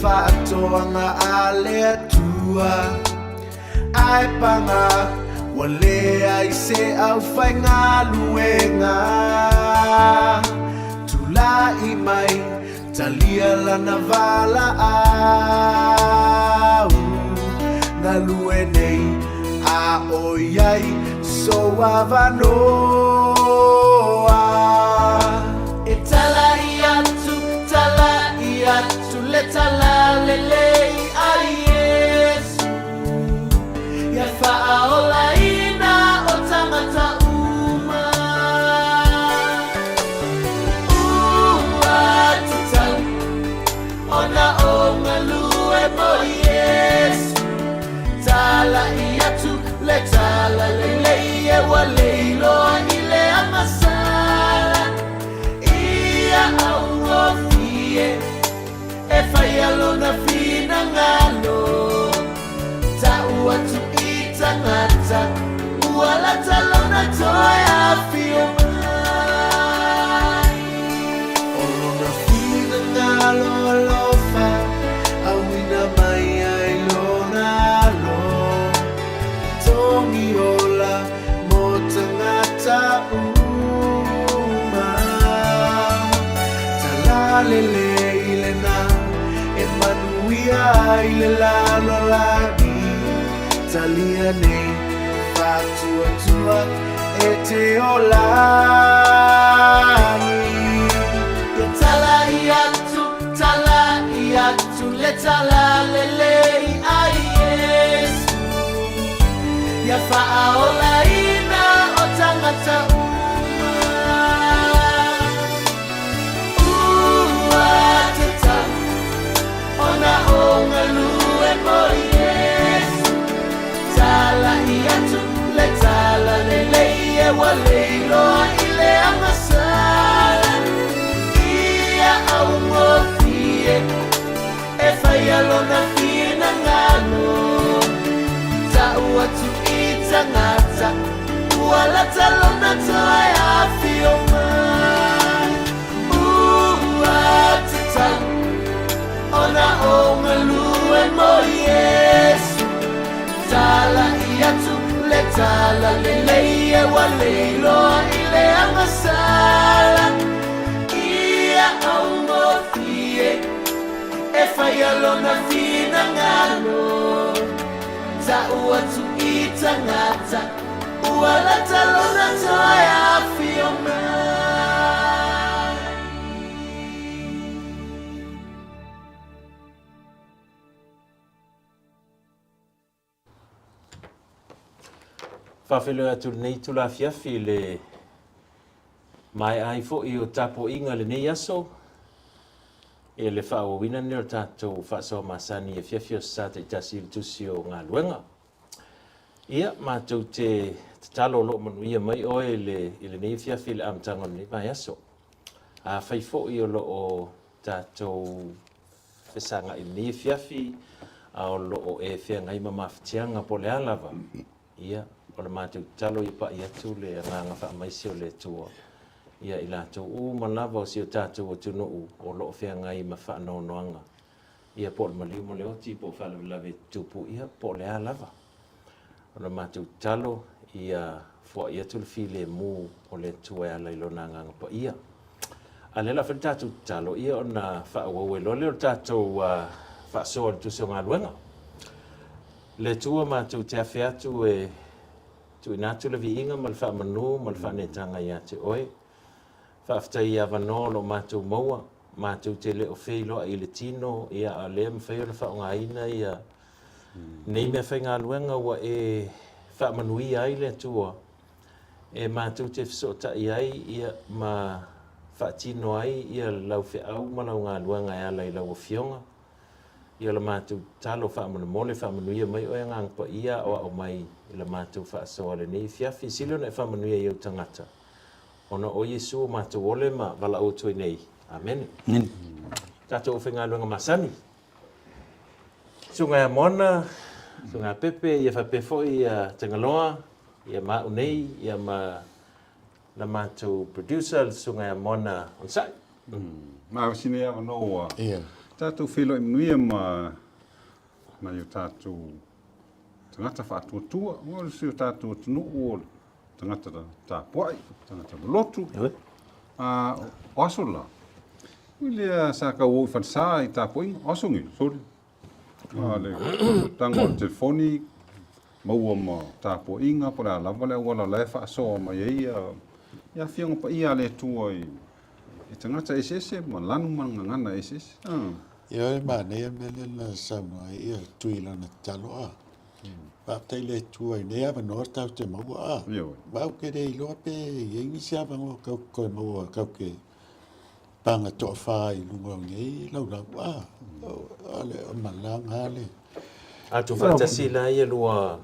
whaatoanga a le tua ai panga wale ai se au fai ngā luenga tula I mai talia lana vala au ngā lue nei a oiai so avanoa e tala I atu le tala lelei a Yesu ia whaaola ina o tangata uma ua tutau ona o ngalue mo Yesu tala I atu le tala lelei e waleilo I le amasala ia au ngofie e fai alona fina ngalo ta ua tu I tangata ua la talona toia fio mai olona fina ngalo alofa awina mai ai lona alo tongi ola mo tangata uma talalele I le lalo lagi talia nei fatua tua e te olai ia tala I atu le tala lelei a Yesu ia whaaola ina o tangata ona o ngalue mo Yesu tala I atu le tala lelei e waleilo I le amasala ia au ngofie e whai alona fina ngano ta ua tu I tangata ua la talona toa a fio mai ua titang ona o ngalue mo Yesu tala I atu le tala lelei e waleilo I le amasala ia au ngofie e whai alona fina ngano ta ua tu I tangata ua la talona toia fio mai Whawhelo atu nei tula fiafi le mai ai fo I o tapo inga le nei aso e le whaawawina ni o tātou whaasoa masani e fiafi o sata I tasi il tusi o ngā luenga. Ia, mātou te talo lo manuia mai oe le nei fiafi le amtango ni mai aso. A whai fo I o lo o tātou whesanga I nei fiafi a o lo o e whia ngai mamawhitianga po le alava. Ia, o le mātou talo I pa I atu le nganga wha maisi o le tua. Ia I lātou manawa o si o tātou o tunu o lo o whia ngai ma wha noanga. Ia po le maliu mo le oti po whalawalawe tupu ia po le alava. O le mātou talo ia fua I atu le file mu o le tua ala I lona nganga pa ia. A le la wha tātou talo ia o na wha awawe lo le o tātou wha soa le tusi o ngā luenga. Le tua mātou te awhi atu e tu inatu le vi inga mal wha manu, mal wha netanga I ate oe. Wha aftai a wano lo mātou maua, mātou te le o wheilo a I le tino, ia a le mwhai o le wha o ngā ina, ia nei mea whai ngā luenga wa e wha manui ai le tua. E mātou te whisota I ai, ia ma wha tino ai, ia lau whi au malau ngā luenga e ala I lau o fionga. Ia la mātou talo wha mana mole wha manuia mai oe ngangpa ia o au mai I la mātou wha asoa le nei fiafi silo na wha manuia iau tangata. Ona o Yesu o mātou ole ma wala o toi nei. Amen. Tātou o whenga luenga masani. Sunga mona, sunga pepe, ia whapefo I Tangaloa, ia mau nei, ia ma la mātou producer, sunga mona on sai. Mā sine ama noa. Ia. Tātou whilo imnuia ma i o tātou tangata whaatuatua, o si o tātou tunu o tangata tāpuai, tangata lotu, o aso la. Lea sa ka o whansa i tāpuai, aso ngi, sorry. Le tango o telefoni, maua ma tāpuai inga, pora lava lea wala lai whaasoa ma ia whianga pa ia le tua i tangata esese, ma lanu mangangana esese. Ia e mānea mele na saunga ia tui lana talo a. Whaptai le tua i nea wanoa tau te maua a. Mau ke rei loa pe i ingi sia wango kau koe maua kau ke panga toa whai lunga o ngei lau lau a. Ale o malanga ale. A tu whatasi la ia lua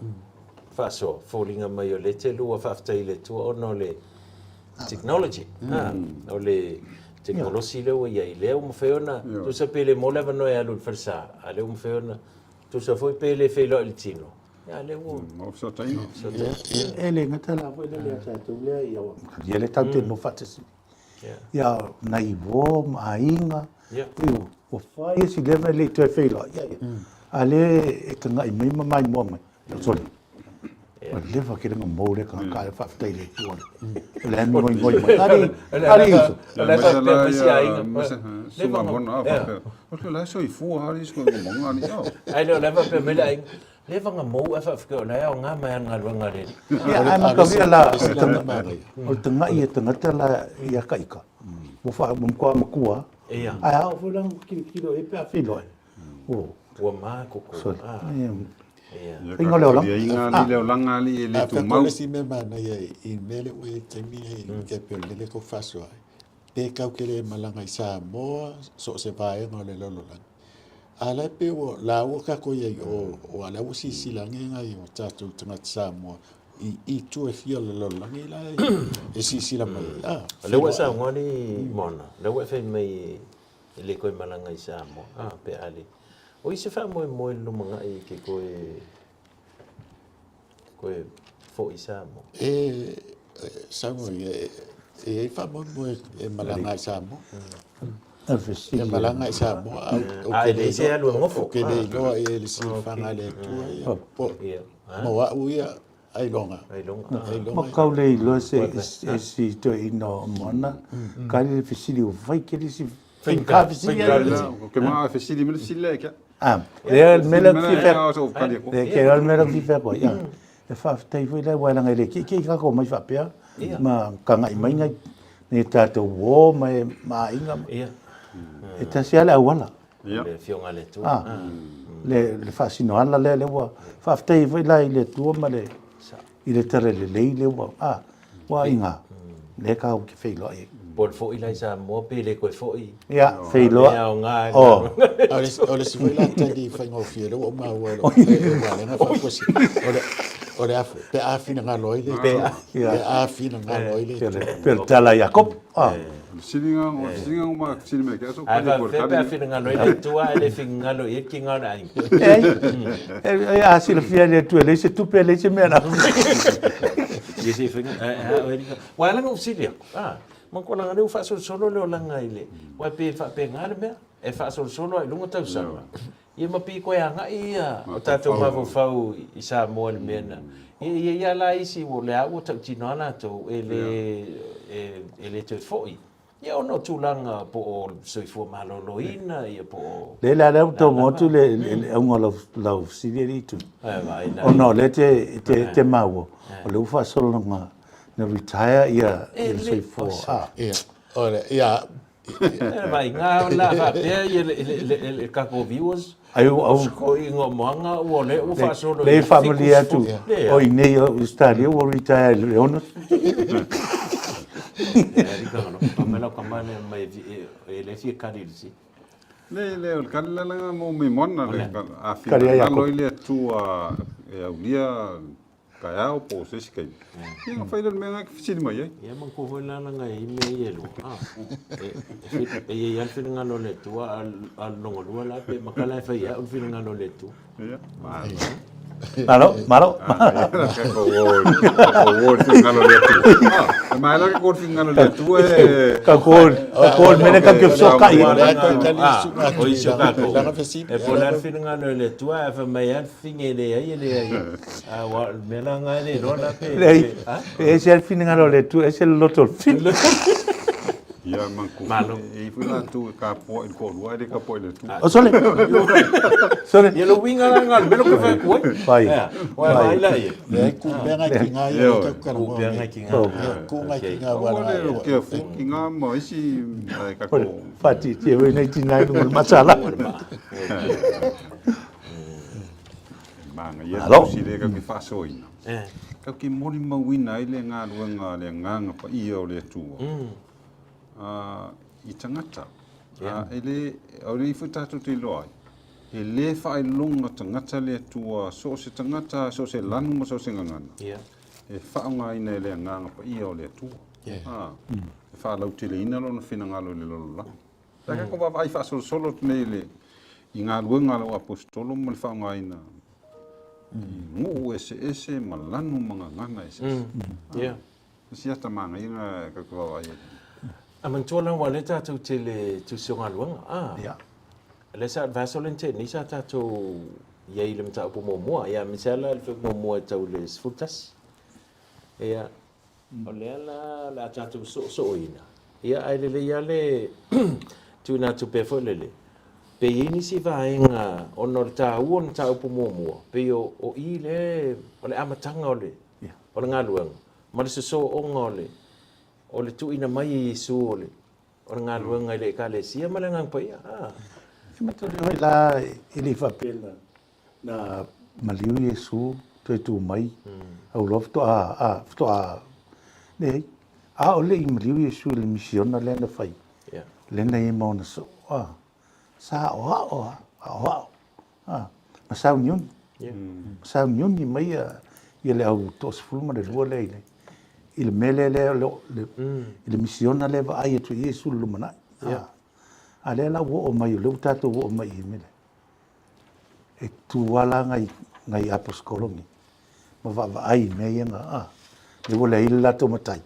whaso, fōlinga mai o le te lua whaftai le tua ono le technology. O le teknologi leo ia i leo mawheona. Tu sa pele mo lewa noe alu wharsa. A leo mawheona. Tu sa fwoi pele whelo il tino. Ia leo. Mawhsa taino. E le ngata la wele lea tātou lea ia o. Ia le tau te no whatasi. Ia nai wo, mainga. O whai si lewa le tue whelo. A le e ka ngai mai mai mua mai. Sorry. O lewa ke renga mōre ka kai whaftai le tuare. Le anu ngoi mai. Ari iso. Le whaftai a inga. Sunga mona a whaftai. O ke lai so i fua hari sko ngā monga ni au. Ai leo lewa pe mele a inga. Lewa ngā mou a whafkai o lai o ngā mai ngā ruanga re. Ia ai makawia la. O te ngai e tangata la ia kaika. Mo wha mkua makua. Ia. Ai au fulang kilo e pia whiloe. Ua maa koko. Inga leo lang. Ia inga ni leo langa li e le tu mau. Whakole si me mana ia i mele ue taimi hei ke pio lele ko whasua. Pe kau ke le malanga i Samoa, so se pae ngā le lolo lang. A lai pe o la ua kako iei o ala ua si silange ngai o tātou tangata Samoa. I tu e fia le lolo lang i lai e si sila mai. Lewa sa ngoni mona. Lewa e whai mai i le koe malanga i Samoa. Pe ali. O ise wha moe lumanga i ke koe fo i Samoa. Samoa e wha moe e malanga i Samoa. E malanga i Samoa. E le se alu ngofo. Ke le loa e le si whanga le tua. Moa uia ai longa. Makau le ilo se si to ino mona. Kari le fisili o vai ke le si Finka. Ke maa fesili mele sile ka. Real mele fifer. Ke real mele fifer ko ya. E fa tai foi le wala ngai le ki ka ko mai fa pea. Ma ka ngai mai ngai ni tato wo mai ma inga. E ta sia la wala. Le fionga le tu. Le fa sino ala le wa. Fa tai foi la le tu ma le. Ile tere le wa. Wa inga. Le ka o ki fei lo ai. Por fo i lai Samoa pe le koe fo i. Ia, fei loa. Ia o ngā. O le si whaila tadi whaingo whiere o maa ua lo. O le afu. Pe awhina ngā loile. Pe awhina ngā loile. Pe tala Jacob. Silinga o maa silime kia so. Ai fa pe awhina ngā loile tua e le whinga lo i ki ngā rai. E a sila fia le tu le se tupe le se mena. Ye se whinga. Wa langa usilia. Man ko langa leo fa solo leo langa ile. Wa pe ngā le mea. E fa solo ai lunga tau sama. Ia mapi koe anga ia. O tātou mafu whau i Samoa le mena. Ia la isi o le au tau tino ana tau e le te foi. Ia ono tūlanga po o soifua maloloina, ia po o... Le la leo tau motu le unga lau sirieri tu. Ono le te maua. O le ufa solo nga na retire ia le soifua. Ia. Vai ngā la whapea ia le kako viewers. Ko i ngā moanga ua le ufa solo. Le family atu. O i nei o stari o retire le ono. Pamela kamane mai le fie karirisi. Le o kala langa mo me mona le a fi. Kalo ile tu e aulia ka o po se skai. Ia fa ile me nga fisili mai. Ia man ko hola nga i me yelo. E ia fi nga lo le tu al longo la pe makala fa ia fi nga lo le tu. Ia. Malo. Kakol mene ka soka i. O iso kako. E polar finga no le tua e fa mai an finge le ai le. Wa mela nga le rona pe. E se finga no le tu, e se lotol fin. Ia manku. Malo. E funa tu ka po in ko ruai de ka po le tu. O sole. Sole. Ye lo winga nga melo ko fa ko. Vai. Wa mai la ye. Le ku benga ki nga yo ka ka Ku benga ki nga. ku nga ki nga Wa wala. le ke fu ki nga mo isi ka ko. Fati te we nei tina ngul masala. Manga ia Alo. si le ka ki fa soina. Ka ki moni mawina ile nga luanga le nganga pa ia o le tu. I tangata. Ele ore I futatu te loai. E le whae longa tangata le tua so se tangata, so se lanu ma so se ngangana. E whaonga ina le nganga pa ia o le tua. E whaalau te le ina lona whinangalo le lolola. Taka ko wawa ai whaasolo solo tene le I ngā luenga lau apostolo ma le whaonga ina. Ngu ese ma lanu mga ngana ese. Siata manga inga kakawawa ai. Aman tola wa le tātou te le tusionga luanga. Le sa vasolen te ni sa tātou iei le mta upo mua. Ia misala le whuk mua tau le sfutas. Ia o le ala la tātou so ina. Ia ai le ia le tu na tu pe fo le. Pe ini si vaenga ono le tā uon tā upo mua. Pe o I le o le amatanga o le. O le ngā luanga. Ma le so onga o le. O le tu ina mai Yesu o le ngā luanga I le ekalesia ma le ngang paia. Kima tō reo la ili whapena na maliu Yesu tō tu mai. Au lof tō a nei. A o le I maliu Yesu le misiona le na whai. Le na I mauna so. Sa o ma sau nioni. Sau nioni mai I le au tō sifulma le rua le ile. Il mele le misiona le va ai tu Yesu lumana. Ale la wo mai le tato wo mai mele. E tu wala ngai apostolongi. Ma va ai me nga le wo le la to matai.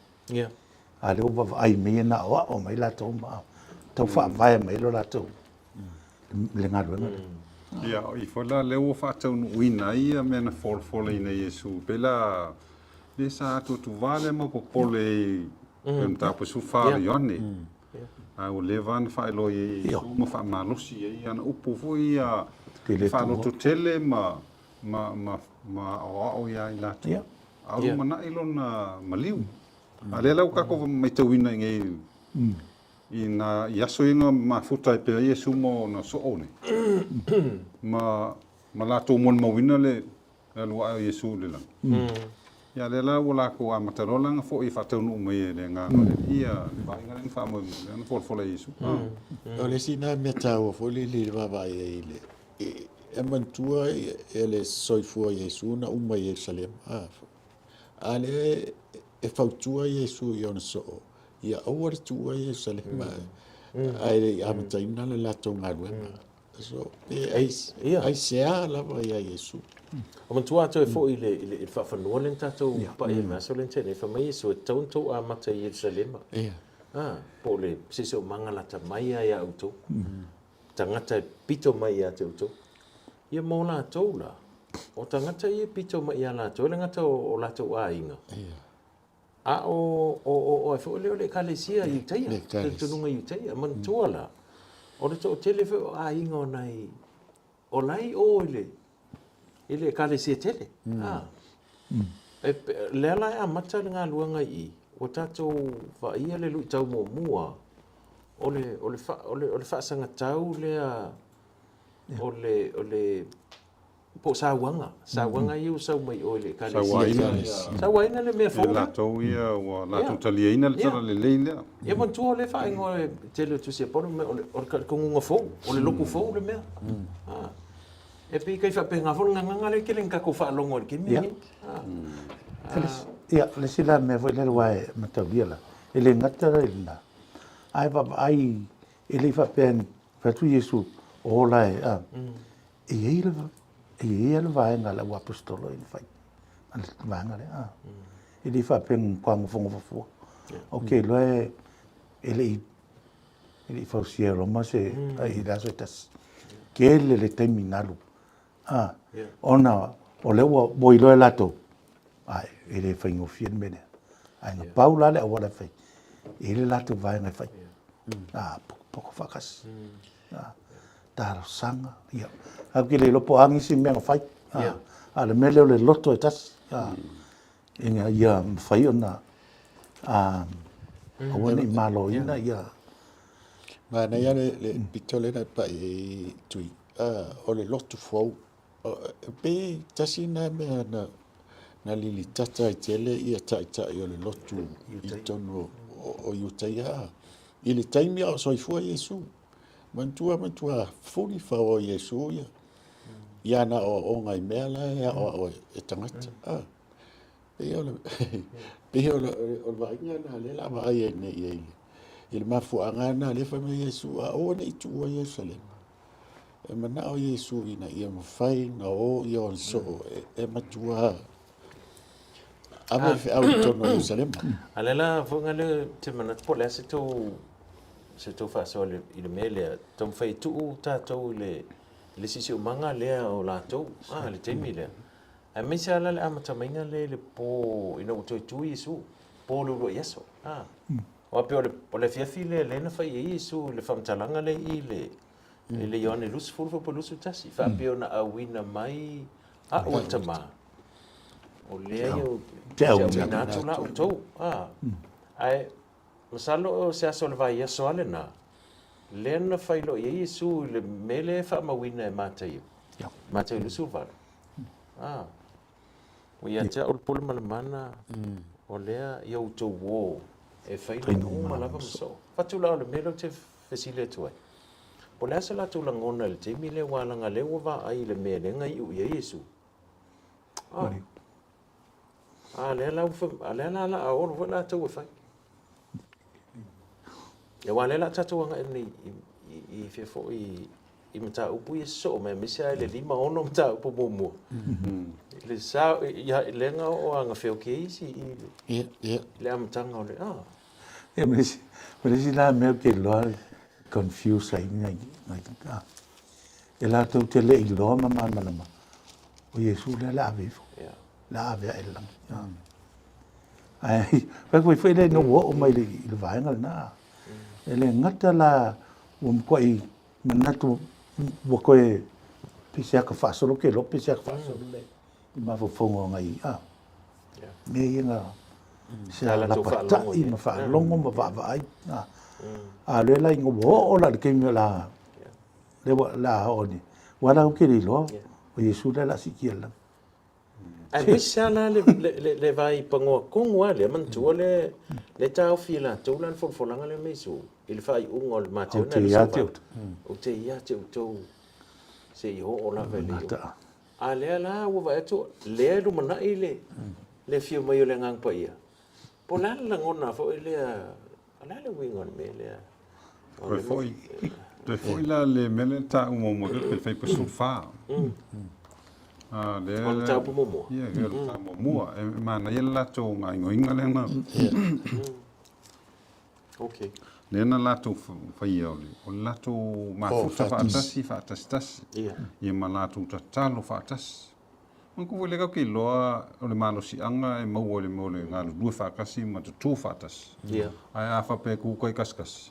Ale o va ai me na o mai la to ma. Tau fa vai mai lo la to. Le ngalo nga. Ia I fola le o fa tau no ina ia me na for ina Yesu pela le sa tu vale mo popole ta po su fa yone a o le van fa lo I mo fa malusi ia na upo fo ia fa lo tu tele ma o ia ila tu a o mana ilona maliu a le lau ka ko mai tau ina ngai ina yaso inga ma futa pe Yesu mo na so one ma la to mon mo wina le lo a Yesu le la ya le la wala ko amatarola nga fo I fatau no mai le nga ia ba nga le fa mo le for le Yesu O le sina meta o fo le va va ile. E mantua ele soifua Yesu na uma Yerusalem. Ale e fautua Yesu I ona so. Ia awar tua Yerusalem. Ai amataina le lato ngaruenga. So ai sea la va Yesu. O man tua to fo I le fa fanua le tātou pa I masolen te ne fa mai so tonto a mata Yerusalem. Po le siso mangalata mai ia auto. Tangata pito mai ia auto. Ia mo la tola. O tangata ia pito mai ia la tola ngata o la to ainga. A o fo le kalesia I taia. Te nunga I taia man tua la. O le to tele fo ainga o nai. O lai o ile kalesia tele. Le ala a mata ngā luanga I. O tātou wha ia le lui tau mua. O le whaasanga tau lea. O le po sawanga. Sawanga I usau mai o le kalesia. Sawaina le mea fōna. la to ia o la tu talia ina le tala le leile Ia man tua le whaingo e tele tu sia pono o le kongunga fō. O le loku fō le mea. E pi kai whapenga fō nganga le keleng kako whaalongo le kimi. Ia, le sila me foi le wae matawia la. Ele ngata ina. Ai papa ai ele fa pen fa tu Yesu o la e ei le ia le vaenga le ua apostolo i fai ale vaenga le i li fa peng kwang fongo fo okay loe ele fa siero ma se ai da so tas ke le terminalu ona o le ua boi loe lato ai ele fa ngo fien mene ai na paula le ua le fai ele lato vaenga fai poko fakas taro sanga ia aki le lopo angi si mea fai ale mele o le loto e tas inga ia fai ona awana i malo ina ia ma na ia le pitole na pa e tui o le loto fou pe tasina mea na lili tata i tele ia tai o le loto i tono o iutaia i le taimi o soifua Iesu mantua fuli fa o Iesu ia na o ngai mea la ia o e tangata pe o vainga na le la vai ne ia il mafuanga na le fa me Iesu o ne tu o Jerusalem e mana o Iesu ina ia mafai na o ia so e matua ave fe au tono Jerusalem alela fonga le te mana po le se to fa so le mele tom fai tu tatou le sisi o manga le o la to le temi le a me se ala le amata mainga le po ina to tu Yesu po lo yeso o pe o le fiafi le na fai Yesu le famtalanga le i le yone lus ful fo lusu tasi fa pe ona awina mai o tama o le yo na tu la to ai masalo se aso le vai yeso ale na le na fai lo Yesu le mele fa mawina matai matai lusu va o ia te o pole malamana o lea ia o tau wō e whaila o malava maso. Whatu lao le melo te whesile tuai. Po lea se la tau langona le te mile wālanga le wa ai le mea lenga i ui a Yesu. Lea la a ono wala tau e whai. E wā lea la tatu anga i whiafo i mata upu i so me misia le lima ono mata upu momo le sa ya lenga o anga feo ke isi le amtanga o le e mesi la me ke lo confuse ai ngai e la tu te le ilo mama mama o Yesu le la vivo la ave el ai pa ko foi le no o mai le vai na ele ngata la ko i manatu wo koe pisia ka fasolo ke lo pisia ka fasolo le ma fo fongo ngai me inga sa la pata i ma fa longo ma va vai le la ngo o la ke mi la le la oni wala ke li lo o Yesu la sikiela ai pisia la le vai pango kongo le man tu le tau fila tu lan fo langa le mesu il fai ungol mateo na o te ia te utou se i o la vele a le la o va to le lu mana ile le fio mai o le ngang pa ia po la ngona fo ile ala le wingon me le foi la le mele ta mo mo ke fai pa sofa le on ta po mo ia le ta mo e mana ia to ngai ngoinga le na okay Nena lato fai o lato mafuta fatasi. Ia ma lato tatalo fatasi. Ang ko wale ka kiloa o le malo si anga e mau o le ngalo dua fakasi ma tu fatasi. Ai afa pe ku koi kaskas.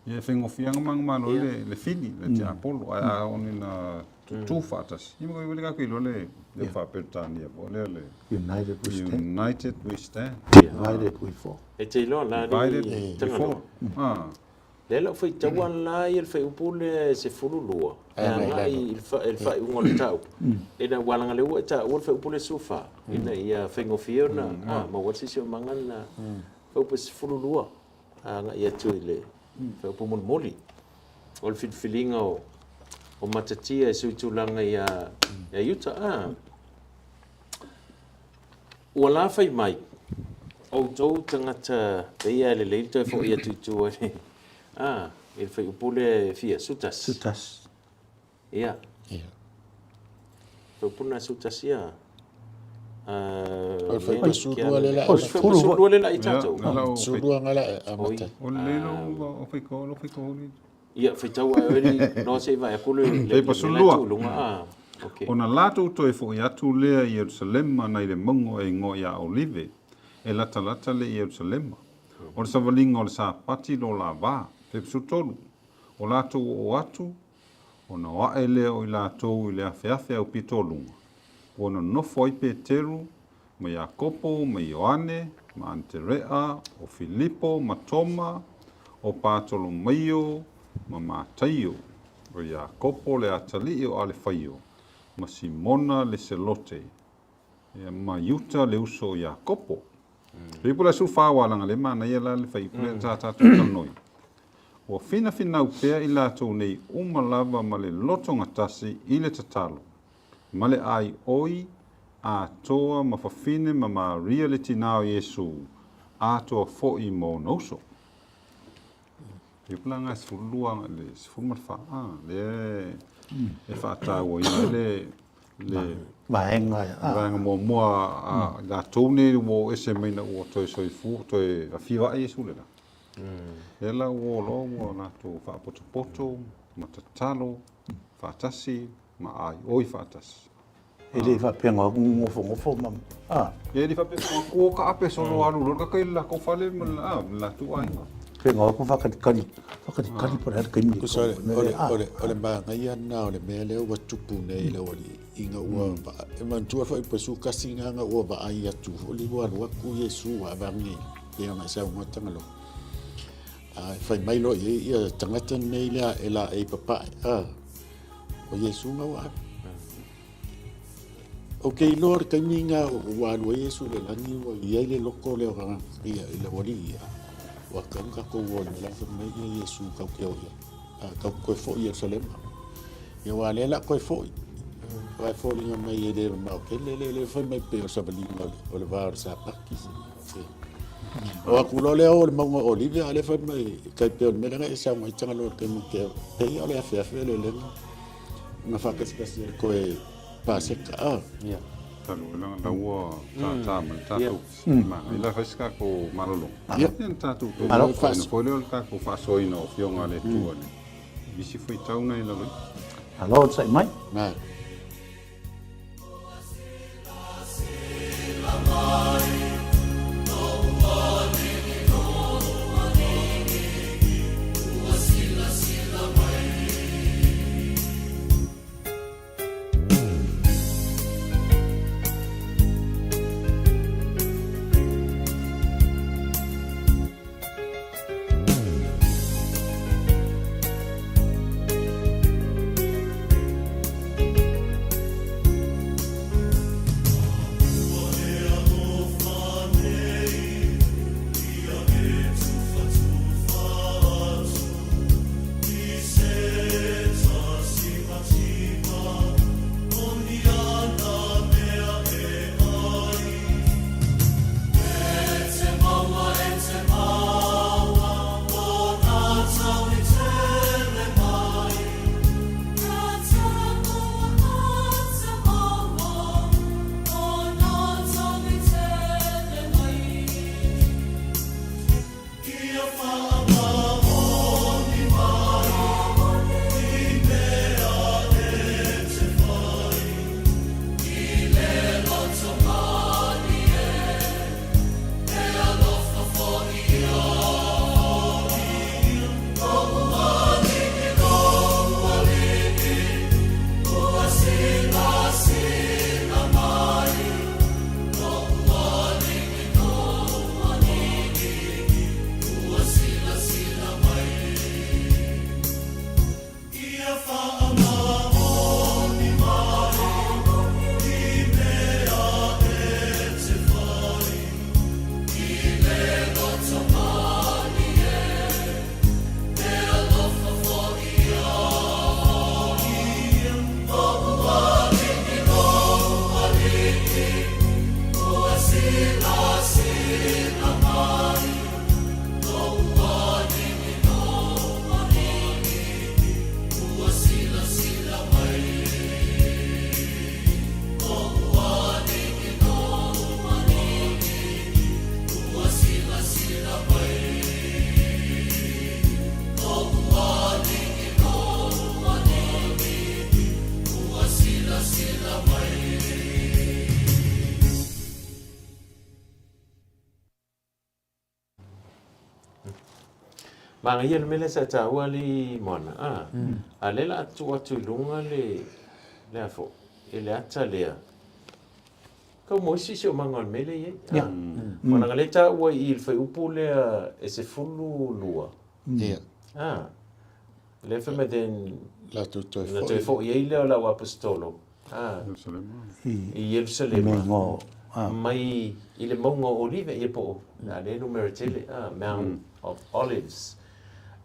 Ia fengo fianga mang malo le fili le te apolo ai oni na tu fatasi. Ia ko wale ka kiloa le fa pertania po le United we stand. Divided we fall. E te ilo la ni tangano. Le la fai tawan la il fai upule se fulu lua. Il fai ungol tau. E na walanga le ua tau ul fai upule sufa. Ina ia fai ngofiona. Ma wasi se mangan na fai upule se fulu lua. Nga ia tui le fai upu moli. Ol fit filinga o matatia e suitulanga ia yuta. Wala fai mai. O tau tangata peia le leito e fo ia tutu ale. Il fai upule fia sutas. Sutas. Ia. Puna sutasia. O fai sulua le la. Sulua le la i tātou. Sulua ngala amata. O lelo o fai ko ni. Ia fai tau ai no se vai akulu Pei pa sulua. Okay. Ona lato to e fo i atu lea i Jerusalem na ile mongo e ngo ia Olive. E lata le i Jerusalem. O le savalinga o le sa pati lo la va. Pe sutolu. O lato o atu. Ona wa ele o i lato i le afeafe au pitolunga. Ona nofo i Peteru, ma Jakopo, ma Ioane, ma Andrea, o Filipo, ma Toma, o Patolomaio, ma Mataio, o Jakopo le atali o Alefaio, ma Simona le Selote, ma Yuta le uso o Jakopo. Ripo la sulfawa langa le mana ia la le fai pule tātātu tanoi. O fina upea i lātou nei umalava ma le loto ngatasi i le tatalo. Male ai oi a toa mafafine ma Maria le tinao Yesu a toa fo'i mo noso. E planga sulua le sfumar le e whaatau le vaenga mo la tone mo ese meina o toi soifu toi a fiwa Yesu le la. E la o lo na to whaapoto matatalo whaatasi ma ai oi fatas. Ele va penga ngofo mam. E di fa pe ko ka ape solo alu lo ka ila ko fale la tu ai. Penga ko fakali por har kini. Ko sole ole ba ngai na ole mele o tupu nei le oli inga ua ba. E man tu fa pe su kasinga nga o ba ai atu. Oli wa ku Yesu wa ba ngi. E na sa mo tangalo. Fai mai lo ia tangata nei la ela e papa. O Yesu nga wa. Okay, Lord, kami nga walo Yesu le langi wa ia le loko le ora ia le wali ia. Wa kan ka ko wala la fa mai Yesu ka ko ia. Ka ko fo Jerusalem. Ia wa le la ko fo. Wa fo li mai le ma ke le fa mai pe o sabali o le var sa pakki. Wa ku lo le o le mo Olivia le fa mai ka pe o me la sa mai tanga lo ke mo ke. Pe ia le fa le na fa ka se ko paseka ya talu la wa ta ma ila faska ko malolo ya tatu Malo fa ko le ka ko fa so ino fionga le tu ale bisi foi tauna ila lo Alo sai mai. na Manga ia le mele sa taua li moana. A le la atu lunga le afo. E le ata lea. Kau mo isi o manga le mele ye. Mana ngale taua i le fai upu lea e se fulu lua. Ia. Le fa me den La tu toi na te fo ye le la apostolo. I Jerusalem. Mengo. Mai i le maunga olive i po. Na le numero tele. Mount of Olives.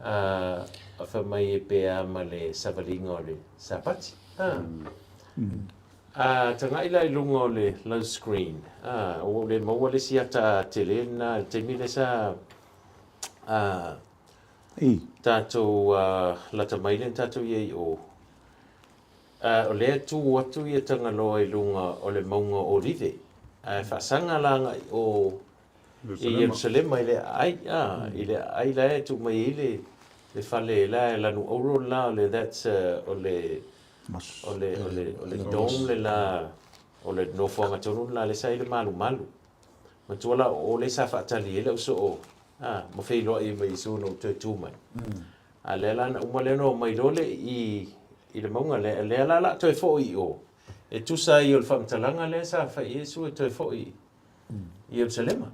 A fa mai e pea ma le savalinga o le sapati. Tanga ila i lunga o le low screen. O le maua le siata tele na te mile sa tātou lata maile tātou iei o lea tū atu i tanga loa i lunga o le maunga o rive. Whasanga langa o i Jerusalem i le ai, i le ai la e tu mai i le whale la e lanu oro la o le that's o le dome le la o le nofuanga tonu la le sai le malu malu. Ma tuala o le sa whaatali ele o so o ma fei loa i mai su no te tu mai. A le la umale no mai role i le maunga le la toi fo i o. E tu sa i o le whamtalanga le sa wha Iesu e toi fo i Jerusalem.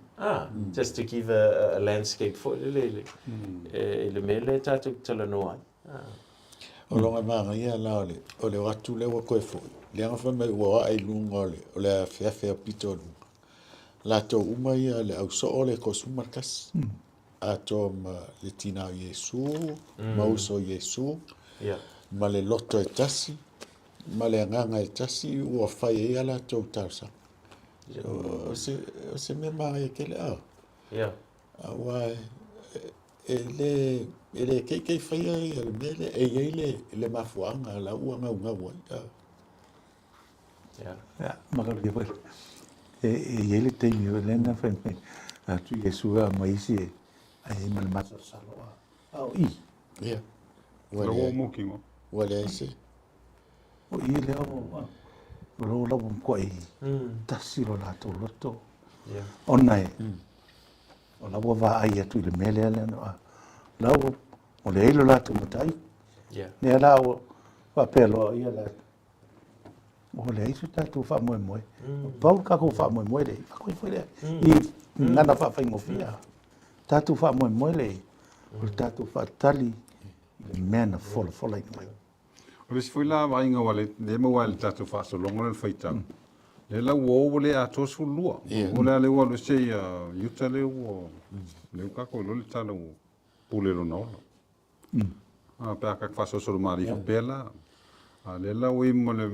Just to give a landscape for le mele tatu tala no ai. O longa manga ia la o le watu le wa koe fo. Le anga fa mai wa ai lunga o le fea pito lunga. La to uma ia le au so o le kosumarkas. A to ma le tina o Iesu, ma uso Iesu, ma le loto e tasi, ma le anganga e tasi, ua fai e ala tau tausa. O se me maa e kele au. Wa e le kei fai ai al mele, e iei le mafuanga, la ua ngau ngau ai. Makaru ke pai. E le teimi o lena fai mai. Tu Iesu a maisi e ai mal masa saloa. Au i. Ia. Lo mo kingo. Wale ai se. O i le o. Lo lo ko i. Tasi lo la to loto. Ona e. O la wa ai atu le mele ale no. La o le ilo la to mutai. Ne la o wa pelo ia la. O le isu tatu fa moe moe. Pau ka ko fa moe moe le. Ko foi le. I ngana fa fa ngofia. Tatu fa moe moe le. O tatu fa tali le mena fola i mai. O le foi la vai nga wale le mo wale tatu fa so longo le faitang. Le la wo le a to su lua. O le wa lo se yuta le wo. Le ka ko lo le tala wo. Pule lo no. Pa ka fa so mari fa pela. Le la wo mo le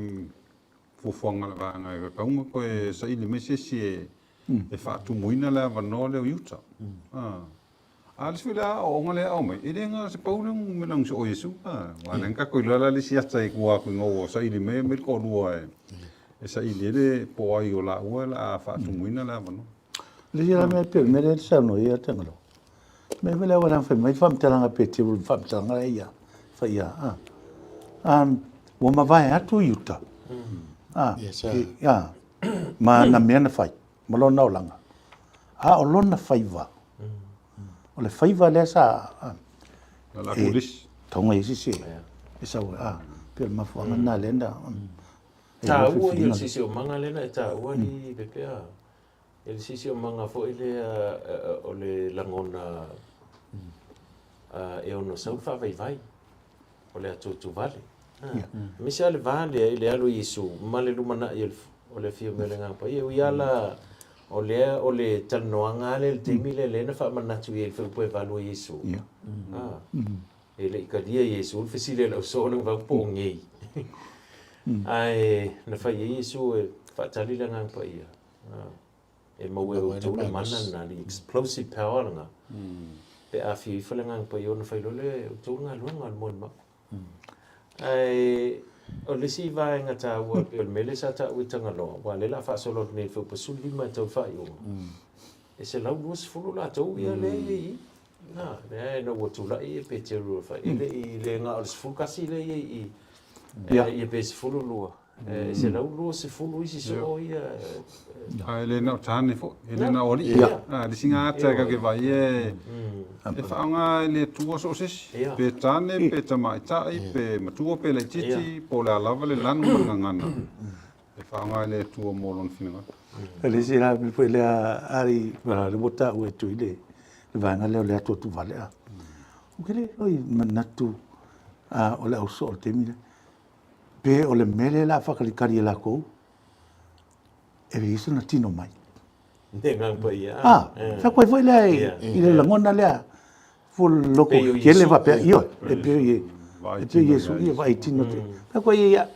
fufonga la vanga ka unga ko e sa ili mesesi e fa tu muina la va no le yuta. Al sfila o ngale au mai ile nga se pauna melang so Yesu wa nang ko la le sia tsai ko ko ngo sa ili me ko lua e sa ili le po ai o la wa la fa tu muina la va no Le ia me pe me le sa no ia tengalo. Me vele wa fa mai fam talanga pe ti fam talanga ia. Fa ia wo ma vai atu yuta. Ma na mena fai. Ma lo na langa. O lo na faiva. O le faiva le sa la polis tonga isi e sa pe ma fuanga na lenda ta ua i sisi o manga lena e ta ua ni pepea e sisi o manga fo ile o le langona e ono sau fa vai o le atu vale misa le vale ile alo Yesu ma le lumana o le fio melenga pa e uiala o le tanoanga le temi le na fa manatu e fe po evalu Yesu e le ikadia Yesu fe sile lo so no va po ngi ai na fa Yesu e fa tali la ngang pa ia e mo we o tu le mana na the explosive power nga pe a fi fa la ngang pa yo na fa lo le tu nga lo nga mo ma ai o le si vai ngata wa pe mele sa ta uitanga lo wa le la fa solo ne fo po sul lima to fa yo e se la us fulu la to ia le na no wo tu la e pe te ru fa ile nga os fu kasi le i pe fulu lo Se lau lo se fulu isi so ia. Ele na tane fo, ele na ori. Le singa ata ka ke vai e whaanga ele tua so sesi. Pe tane, pe tamaitai, pe matua, pe le titi, po le alawa le lanu ngangana. E whaanga ele tua molon whina. Le si la mi foi le ari para le bota o tu ile. Le vanga le le tu vale a. O que le oi manatu a o le o so te mire. Pe o le mele la whakalikari la kou. E vi iso na tino mai. Ngang pa ia. Sa koe foi le i le langona lea. Fo loko ke le va pe io. E pe ye. E pe Yesu ia vai tino te. Sa koe ia.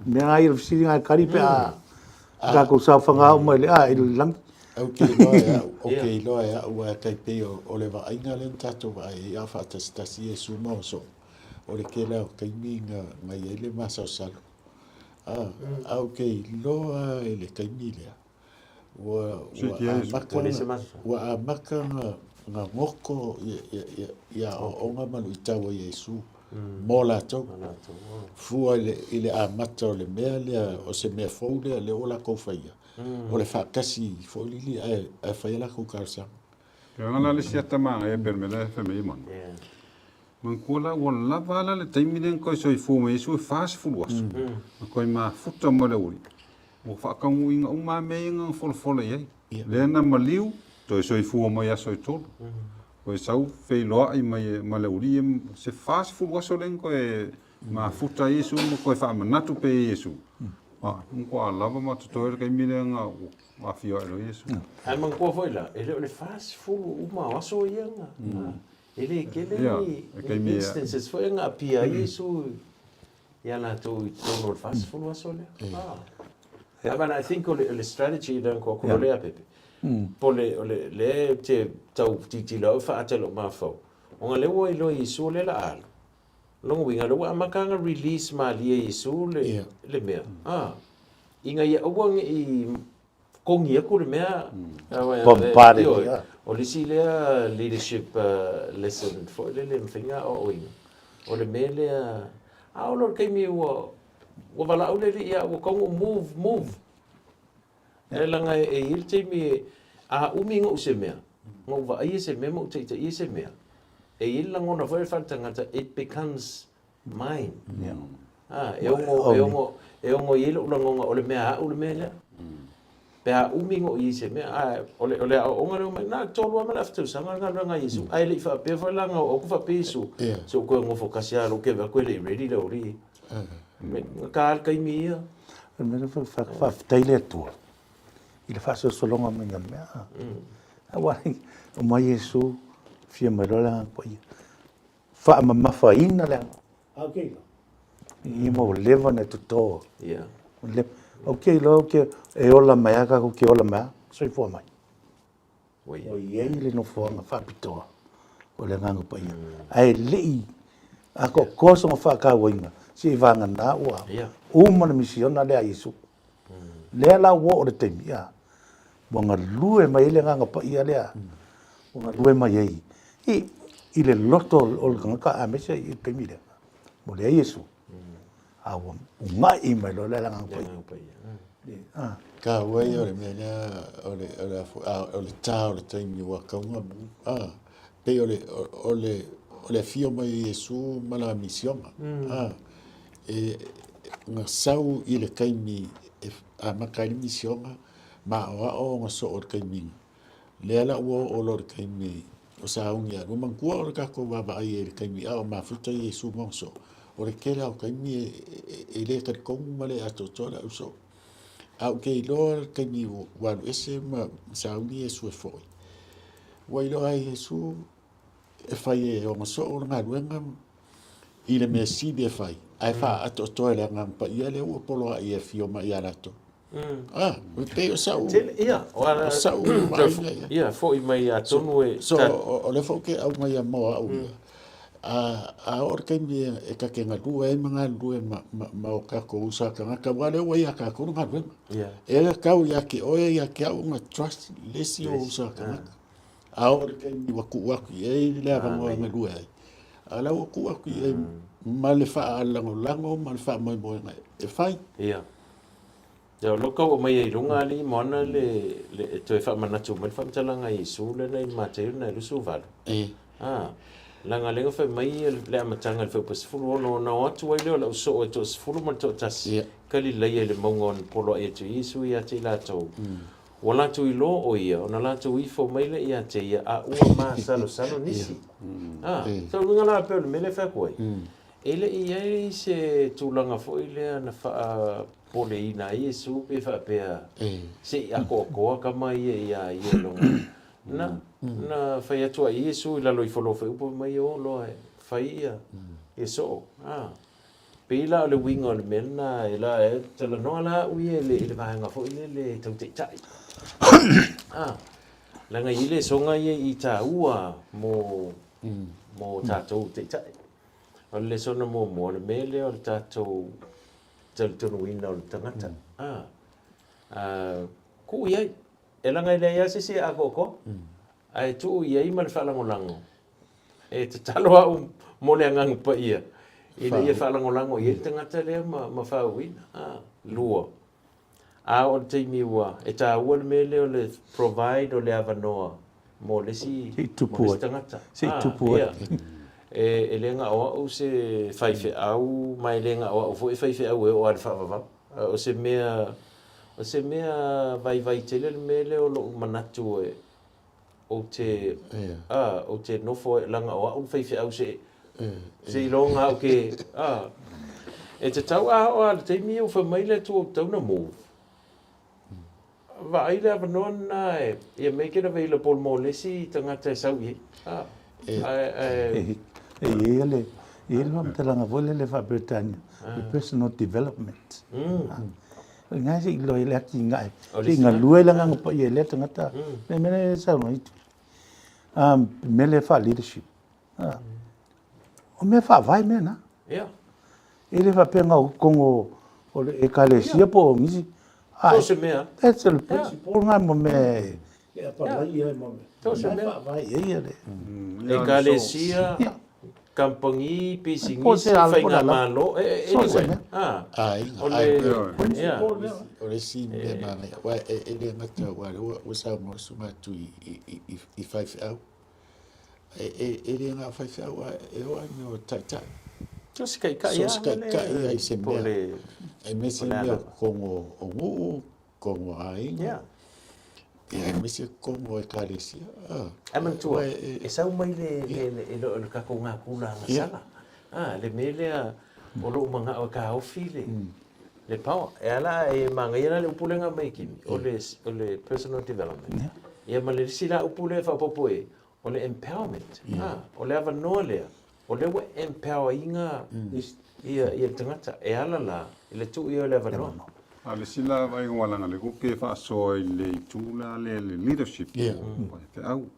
Me ai o siri ngai kari pe a. Ka ko sa whanga o mai le a i lang. Okay, loa ua kai pe o le va ainga le tato vai a fa tasi Yesu mo so. O le ke la kai minga mai ele masa o salo. Okay, loa ele kai milea. Ua maka nga ngoko ia o nga manu itawa Yesu. Mo la tau. Fua ile a mata o le mea lea o se mea fau lea le ola kou faia. O le whakasi fo lili a whaia la kou karsa. Kia ngana le siata maa e permele e wheme iman. Man kua ua lava ala le taiminen koe soi fume isu e whaasi fulu asu. Koe maa futa mo le uri. O whakaungu inga o maa mea inga folofole iei. Lena maliu, toi soi fuo mai aso i tolu. Koe sau fei loa i ma le uri se whaasi fulu aso len koe maa futa Yesu koe wha manatu pe Yesu. Kua lava ma tutoe kai mine nga a fio ero Yesu. Ai man kua foi la, ele le fast fulu uma aso ianga. Ele kele instances foi nga pia Yesu ya na to no fast fulu aso le. But I think the strategy dan ko le apepe. Pole le te tau titi lo fa atelo ma fo. Onga le wo ilo Yesu le la al. Longo winga lo amakanga release ma lia Yesu le mea. Inga ia uang i kongia ko le mea. Pompare. O le si lea leadership lesson for le mfinga o inga. O le mea lea o lor kai mi wa wala o le ia o kongo move. E langa e ilte mi a uminga o se mea. Ngo va ai se mea mo te i se mea. E ila ngona vai whantangata, it becomes mine. E ongo ilo ulangonga o le mea o le mea lea. Pea umingo i se mea, o le onga leo mai, na tolu ama laftu, sanga ngā runga Yesu. Ai le wha pia whalanga o kuwha pesu. So koe ngofo kasi alo ke wa koe le ready leo ri. Ka al kai mi ia. Mena fa taile atua. I le whaso solonga minga mea. Awai, o mai Yesu, fia marola po ia. Fa mamafa ina le. Okay. I mo leva na tuto. Yeah. Okay, lo ke e ola mai aka ko ke ola mai. Soi fo mai. Oi. O ye le no fo ma fa pito. O le nganga po ia. Ai lei. Ako koso fa ka winga. Si vanga na wa. Yeah. Uma na misiona le a Yesu. Le la wo o le temia. Wanga lue mai le nganga pa ia lea. Wanga lue mai ei. I le loto o le ngaka a mese i kaimile. Mo le Yesu. Awa ngai mai lo le nganga pa ia. Ka wai o le mea o le tau le taimi wa kaunga. Pe o le fio mai Yesu mala misiona. Nga sau i le kaimi a makai misiona. Ma o nga so o kai min le ala o lor kai mi o sa unga no man ko o ka ko va ai el kai mi a ma futa Yesu mo so o le kela o kai mi ele ka ko male a to tola so a ke lor kai mi wa ese ma sa unga Yesu foi wa lo ai Yesu e fai o so o nga luenga i le mesi de fai ai fa a to tola nga pa ia le o polo ai e fio ma ia rato. We pay sau. Ia, ora sau. Ia, foi mai a tonu e. So o le foke au mai a mo au. A or kai mi e ka ke ngatu e manga lu ma o ka ko usa ka ka wale o ia ka ko ngatu. Ia. E ka o ia ke o ia ke au ma trust lesi o usa ka. A or kai mi wa ku e le ava mo ngatu e. Ala o ku e ma le fa lango ma le fa mo e fai. Ia. Ya lo kau mai ai lunga li mona le to fa manatu men fa talanga i su le nei mateu na lu su val. Langa lenga fa mai le amatanga le fa pasfulu no na watu wai le so to sfulu man to tas. Kali le le mongon polo e tu isu ia te la to. Wala tu ilo o ia ona la tu i fo mai le ia te ia a ua ma salo nisi. So ngala pe le mele fa koi. Ele ia se tulanga fo ile na fa pole ina Yesu pe fa pe se ako ka mai ia longa na fa ia tua Yesu la lo ifolo fa upo mai o lo fa ia eso pila le wingo le mena ela te la no la ui le va nga fo ile le tau te tai la nga ile songa ia I ta ua mo tatou te tai o le sona mo le mele o le tatou tonu ina o le tangata. Ku iai, e langa i lea se a koko, ai tu iai ma le whalangolango. E te talo au mo le angang pa ia. I le ia whalangolango, i le tangata lea ma whauina. Lua. O le teimi ua, e tā ua le mele o le provide o le avanoa, mo le si tangata. Si tupua. E lenga o se faife au mai lenga o foi faife au e o alfa va o se mea vai tele mele o lo manatu e o te no foi langa o faife au se longa o ke e te tau o te mi o fa mai le tu tau na move va ai le non e make it available mo le si tanga te sau ye ele am talanga vole le fa Britania personal development ngai si lo ile ki ngai tinga lue la nga pa ile tangata me me sa no mele fa leadership o me fa vai me na ele fa penga kongo o e kale sia po misi se mea that's the principle nga mo me e pa lai e mo me se mea vai e kale sia Kampangi pisingi fai nga malo ole si me mane wa ele ngata wa sa mo suma tu I fai au ele nga fai au e o no tata just kai ia I se me e me se me como o como ai e me se como e carecia amantua e sau mai le ka ko nga kula nga sala le mele o lo manga o ka o file le pau e ala e manga ina le upulenga mai kimi o le personal development e ma le sila upule fa popoe o le empowerment o le ava nole o le empower inga ia tangata e ala la le tu ia le ava no Ale sila vai walanga le kuke fa so le tula le leadership. Te au.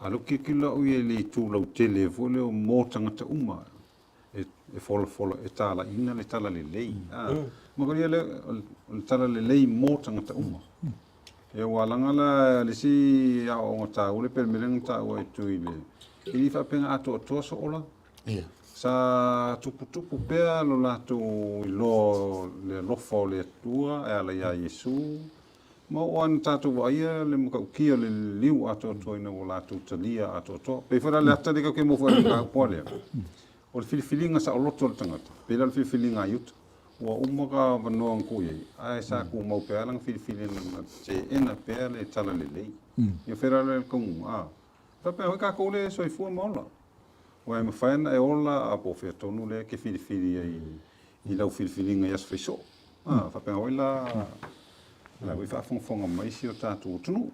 Alo ke kila o le tula o tele vole o mo tangata uma. E follow e tala ina le tala le lei. Mo ko le tala le lei mo tangata uma. E walanga la le si a o ta o le permeleng ta o tu ile. Ili fa penga ato to so ola. Sa tupu pea lo lato lo le lofo le tua e ala ia Yesu mo on tatu vaia le mo kia le liu ato to ina o lato talia ato to pe fora le ata de ke mo fora ka pole o le filinga sa o loto le tangata pe le filinga yut o uma ka vano ang ku ye ai sa ku mo pe alang filinga se ena pe le tala le lei yo fera le ku pa pe ka ko le so fu mo la Wa me faina e ola a po fe tonu le ke fili I lau filifilinga yas feso. Fa pe oila la wi fa fonga mai si o tatu tunu.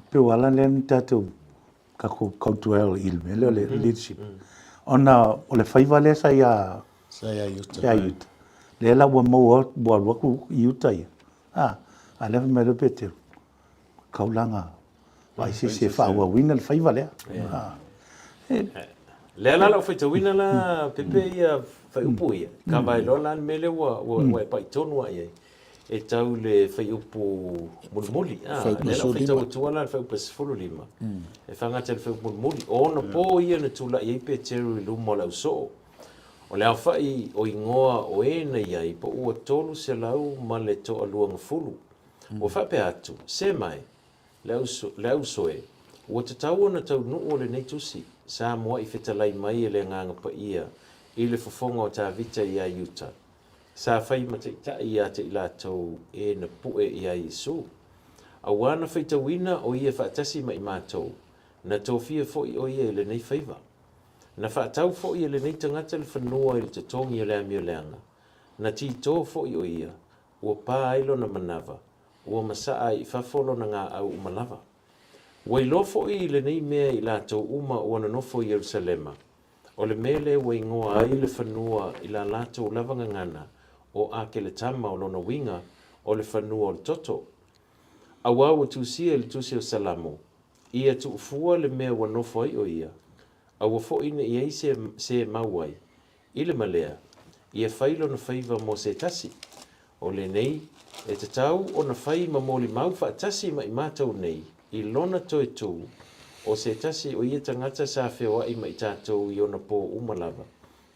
Pe wala len tatu ka ko cultural ilme le leadership. Ona o le fai vale sa ya yuta. Le la wa mo wa ku yuta ya. A le me le pete. Kaulanga. Vai se fa wa wina le fai vale. Le ala la fai tawina la pepe ia fai upu ia. Ka vai lola mele wa pai tonu ai. E tau le fai upu mulmuli. Le la fai tau tuala le fai upu sifuru lima. E whangata le fai upu mulmuli. O na po ia na tula i pe teru I lumo lau so. O le au fai o ingoa o e na iai po ua tolu se lau ma le to aluanga fulu. O whape atu, se mai, le au soe, ua te tau ana tau nuu o le nei tusi, sa mua i whetalai mai e le nganga pa ia, i le fofonga o tā vita i a Utah. Sa whai ma te i a te ila tau e na pue i a Isu. A wana whaita wina o ia whaatasi mai mātou, na tō fia fo i o ia le nei whaiva. Na whaatau fo i le nei tangata le whanua i le te tongi o le amio leanga. Na ti tō fo i o ia, ua pā ailo na manawa, ua masaa i whafolo na ngā au umalawa. Wai lofo i le nei mea i la tau uma o ana nofo i Yerusalema. O le mele wai ngoa ai le whanua i la lato lavanga ngana o ake le tama o lona winga o le whanua o le toto. A wawa tusia le tusia o salamo. Ia tu ufua le mea wa nofo ai o ia. A wafo ina ia se mauai. I le malea. Ia whailo na whaiva mo se tasi. O le nei, e te tau o na whai ma moli mau whaatasi ma i mātou nei. I lona toe tū. O se tasi o ia tangata sa whewa i ma i tātou i ona pō umalava.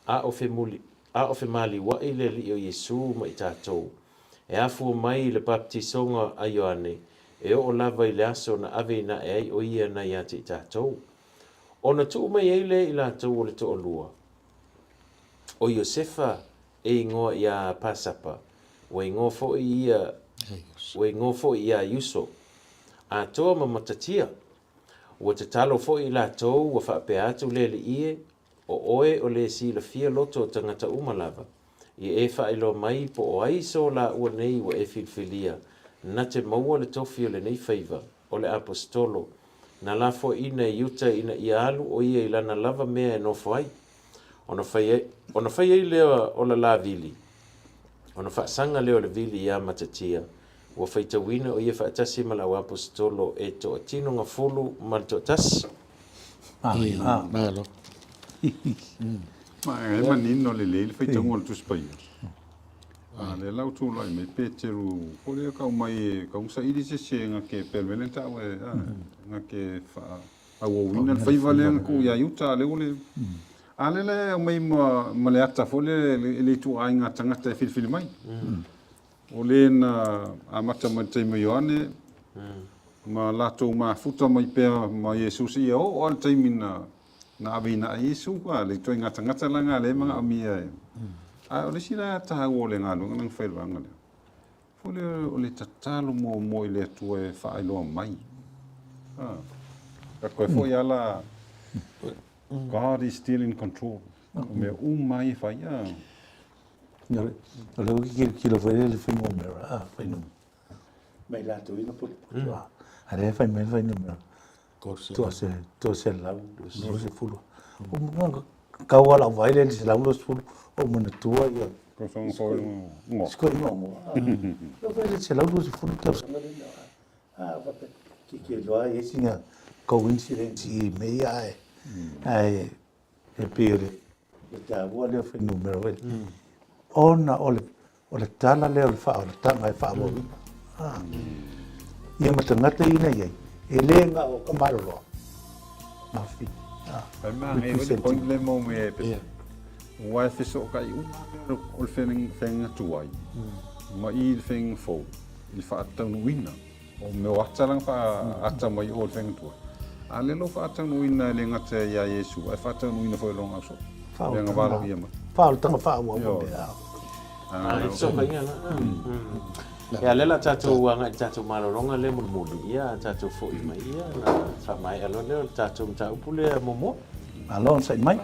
A o fe mali wa i le li o Yesu ma i tātou. E afu mai le baptisonga a Ioane. E o lava i le aso na ave na e ai o ia na ia te i tātou. O na tu mai eile i lātou o le to o lua. O Iosefa e ingoa i a Pasapa. O ingoa fo i ia. O ingoa fo i a Yuso. A toa ma matatia. Ua te talo fo i lātou ua whape atu le le ie. O oe o le si la fia loto o tangata umalava. I e whaelo mai po o aiso la ua nei ua e filfilia. Na te maua le tofi o le nei whaiva o le apostolo. Na la fo ina i uta ina i alu o ia i lana lava mea e nofo ai. Ona whai ei leo o la la vili. Ona whaasanga leo le vili i a matatia. Ua whaita wina o ia whaatasi ma lau apostolo e to atino ngā fulu ma to tasi. Malo. Ma e manino le le whaita ngol tu spai. Le lau tū lai me Peteru, ko lea kau mai, kau sa iri se se ngā ke pelwene tau e, ngā ke au wina le whaiva lea ngā ku ia Utah le ole. A le le au mai ma le ata fo le tu ai ngā tangata e whilwhili mai. O le na amata mai teima Ioane, ma lato ma futa mai pēr ma Jesus i o al teimi na avina a Yesu, le toi ngā tangata langa le mga amia e. A o le sila taha o le ngā lunga nang whairanga lea. Fo le o le tatalo mo i le atua e whaailoa mai. Ka koe fo i ala, God is still in control. Me mai whaia. Ngare, o le uki kilo whaere le whaingo mera, whainu. Mai lātou ina puti. A rea whain mai whainu mera. Tua se lau, no se fulu. O mga kaua lau waile ni se lau no se fulu. O mana tua ia. Ko son foi ngo. Sko ngo. Lo waile se lau no se fulu tau sanga lina. Wate, ki loa e singa coincidence i mei ai. Ai, e pere. E tā ua leo whainu mera waile. Ona ole tala leo le wha, ole tanga e wha mawina. Ia matangata ina iei, e le ngā o kamaroloa. Mawhi. Ai maa ngai wale point le mo me e pe. Wai fiso o kai una o le whenga tuai. Ma i le whenga fau, i wha atau wina. O me o atarang wha atau mai o le whenga tuai. A le lo wha atau wina le ngata ia Yesu, ai wha atau wina fau e longa so. Le ngā wala ia ma. Wha o tanga wha ua ua mea. So ka ia na. Ya lela tatu wanga tatu malolonga le mulu ia tatu fo i mai ia na sa mai alo le tatu mta upule momo. Alon sai mai.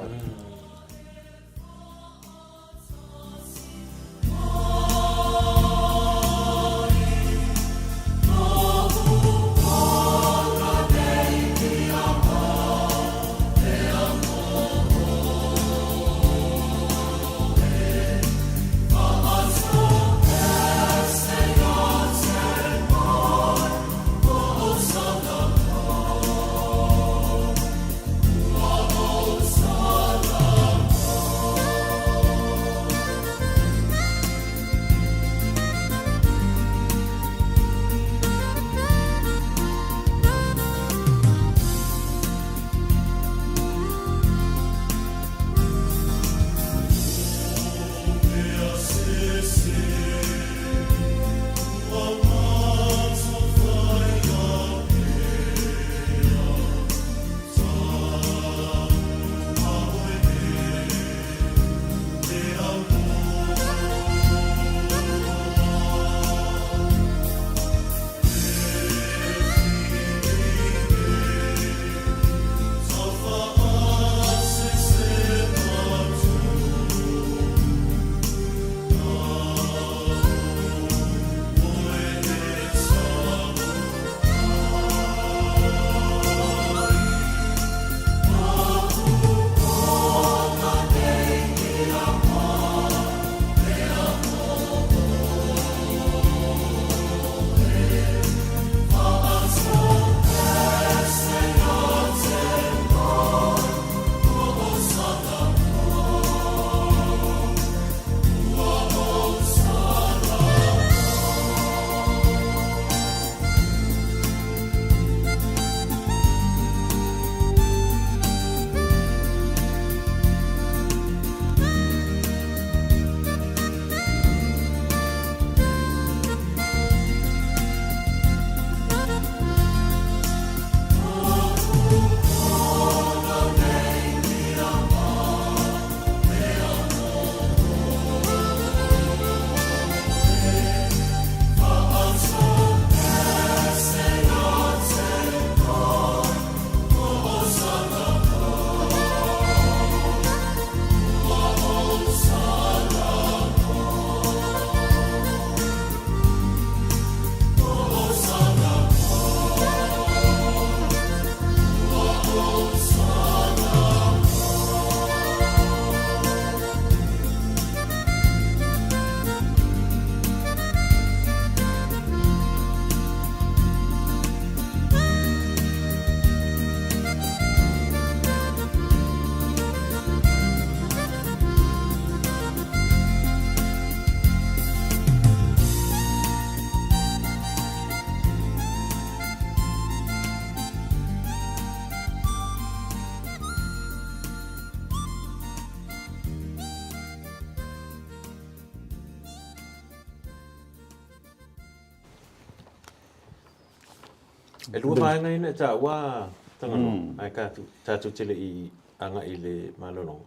E lua vaenga ina e ta ua tangano. Ai ka tatu tele I anga I le malolonga.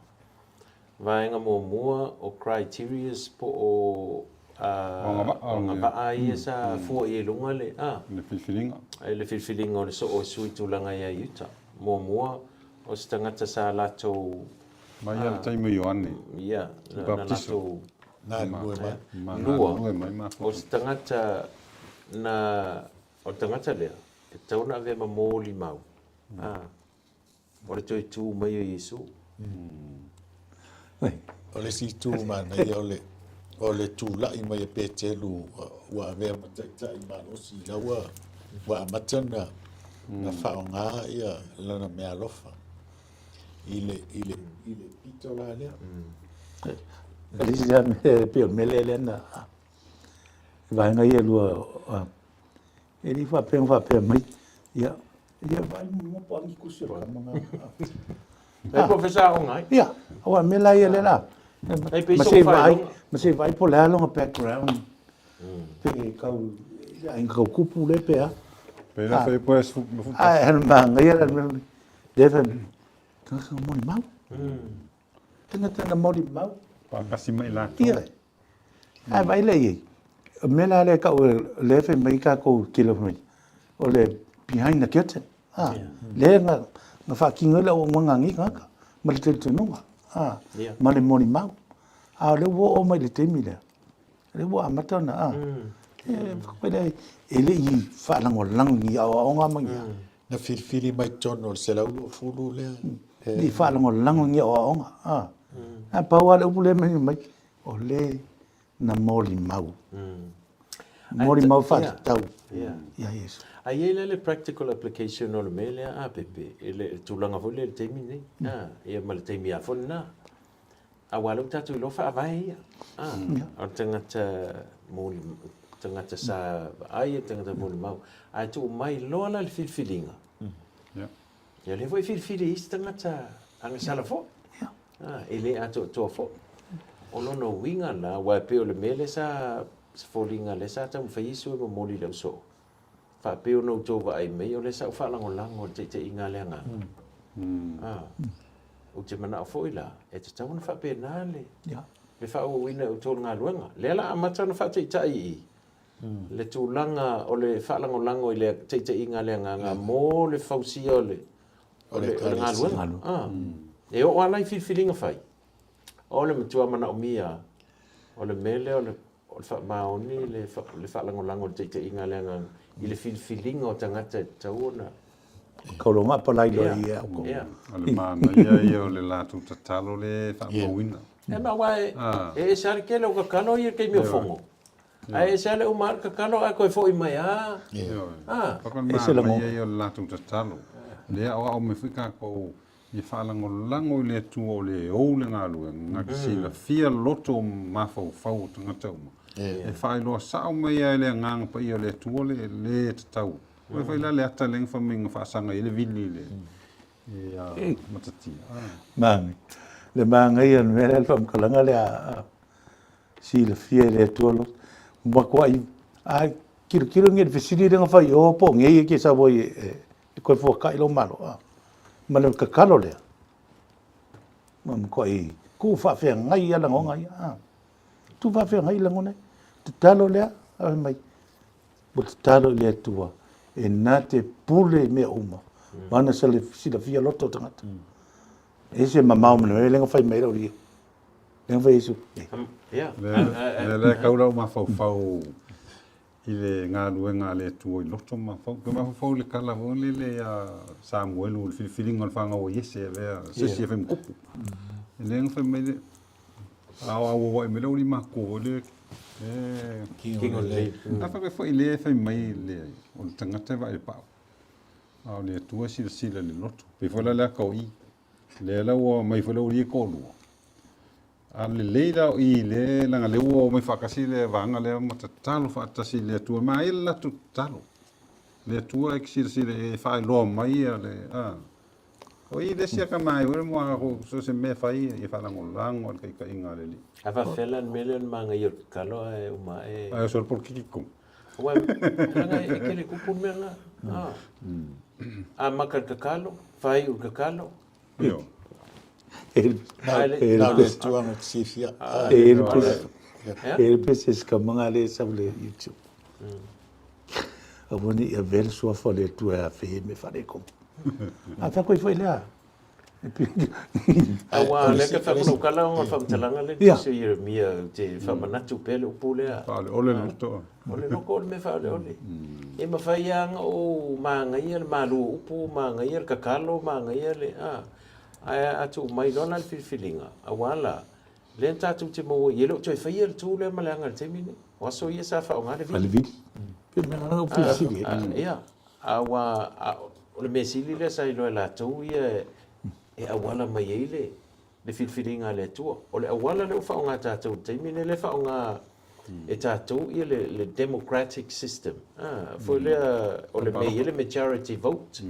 Vaenga mua o criteria po o ngapa ai sa fo I lunga le Le filfilinga. ai le filfilinga o le so o sui tulanga ia yuta. Mua o se tangata sa lato Mai al taimi Ioane. ia na Baptiso. lato na lua mai. Lua. Mai ma. o se tangata o tangata lea e tauna ave ma mōli mau. O le toi tū mai o Yesu. O le si tu mana ia o le tu la I mai pe telu wa ve mata I ma o si la wa matana na fa nga ia lana me alofa ile pito la le Alisi ya me pe mele le na. Vai nga ia lua. Ele fa pe mai. Ia vai mo po ngi kusio ka mga. Ai profesa o ngai. Ia, awa mela ia le la. Ai pe so fai. Ma se vai po la longa background. Pe kau ai kau kupu le pe a. Pe la fai pues fu. Ai han ma nga ia le Devon. Ka mo ni mau. Tanga mo ni mau. Pa kasi mai la. Ia. Ai vai le ia. Mela le ka le fe mai ka ko kilomita. O le behind the curtain. Le nga fa kinga le o nga ngi ka. Ma le te no. Ma le moni mau. Le wo o mai le te mi le. Le wo amata na. Ko le ele I fa la lang ni o nga ma ya. na filfili mai tono se la u fulu le Ni fa la lang ni o nga. Pa wa le le mai o le na moli mau. Moli mau fa tau. Ya yes. Ai ele le practical application o le mele a pepe. Ele tulanga fo le te mi nei. Ia ma le te mi a fo na. A walo tatu lo fa vai. O tangata moli tangata sa ai tangata moli mau. Ai tu mai lo la le filfilinga. Ja. Ya le foi filfili is tangata anga sala fo. Ele a to fo. O no winga la wa pe o le mele sa folinga le sa tam fa isu mo moli le so. Fa pe o no to va ai me o le sa fa lango te inga le nga. O te mana fo ila e te tau fa pe na le. Ya. Le fa o wina o to nga luenga. Le la amata na fa te tai. Le tu langa o le fa lango ile te inga le nga mo le fausi o le nga luenga. E o ala I filinga fai. O le matua mana o mia. O le mele o le fa maoni le fa lango te inga le nga I le filinga o tangata tauna. Kolonga pa lai lo ia. Ale mana ia o le latu tatalo le fa mawina. E ma wai e sare ke lo ka kalo ia ke mi fongo. Ai sale o mar ka kalo a ko fo I mai a. Pakon ma ia o le latu tatalo. Le o me fika ko I whalango le tu o le o le ngā lua, ngā kisi la fia loto mafau fau tangata uma. E whai loa sao mai ai le nganga pa ia le tu o le tatau. Wai whai la le ata leng whaminga whaasanga I le vili le matatia. Mangi. Le manga ia mele fam kalanga le a si le fia le tuolo. Ma ko ai kiro ngi fisili nga fai o po ngi ke sa boy e ko fo ka ilo malo. Ma le kakalo le. Ma ko ai ku fa fe ngai ala ngai. Tu fa fe ngai langone. Te talo le mai. Bo te talo le tua. E na te pule me uma. Mana sa le sila fia loto tangata. E se mamau me le nga fai mai ri. Le fai isu. Ya. Le kaula mafau I le ngā luenga le tuo I loto mafau. Ke mafau le kala vole le Samuel o le filifilinga o le whanga o Yese le sesi e whaim kupu. Le nga whai mai le au wai me lau li mako le King of Leaf. a whaka whai le whai mai le o le tangata wa I pao. Au le tua sila le loto. Pe whala le akau I. Le lau mai whalau li e kōlua. A le leila o I le langa le ua o mai whakasi le vanga le matatalo whaatasi le tua mai la tu talo. Le tua e kisira e whae loa mai a le o I le sia ka mai ure mua ko so se me whai e whalango lango al ka inga le li. Ava felan million manga I kalo e uma e. Ai o sol por kikiko. Wa langa e kele kupun menga. A maka kakalo, fai u kakalo. Yo. Nau le tuanga sifia. Ele precisa que mga le sa le YouTube. Aboni ia vel sua fole tu a fe me fare kom. Ata ko foi lá. Awa le ka fa no kala on fa mtalanga le se Jeremia te fa manatu pele upule a. Pale ole no to. Ole no ko me fa ole. E ma fa yang o manga ia malu upu manga ia kakalo manga ia le a. Ai atu mai dona filinga. Awala le tatu te mo yelo toi fa ia tu le malanga te mini. Waso ia sa fa ngale vi. Alvi. Pena no pulsi. Ia. Awa ole mesili le sai lo la tu ia e awala mai ele le filfilinga le tua o le awala le fa nga tatu te mine le fa nga e tatu ia le democratic system foi le o le mai ele majority vote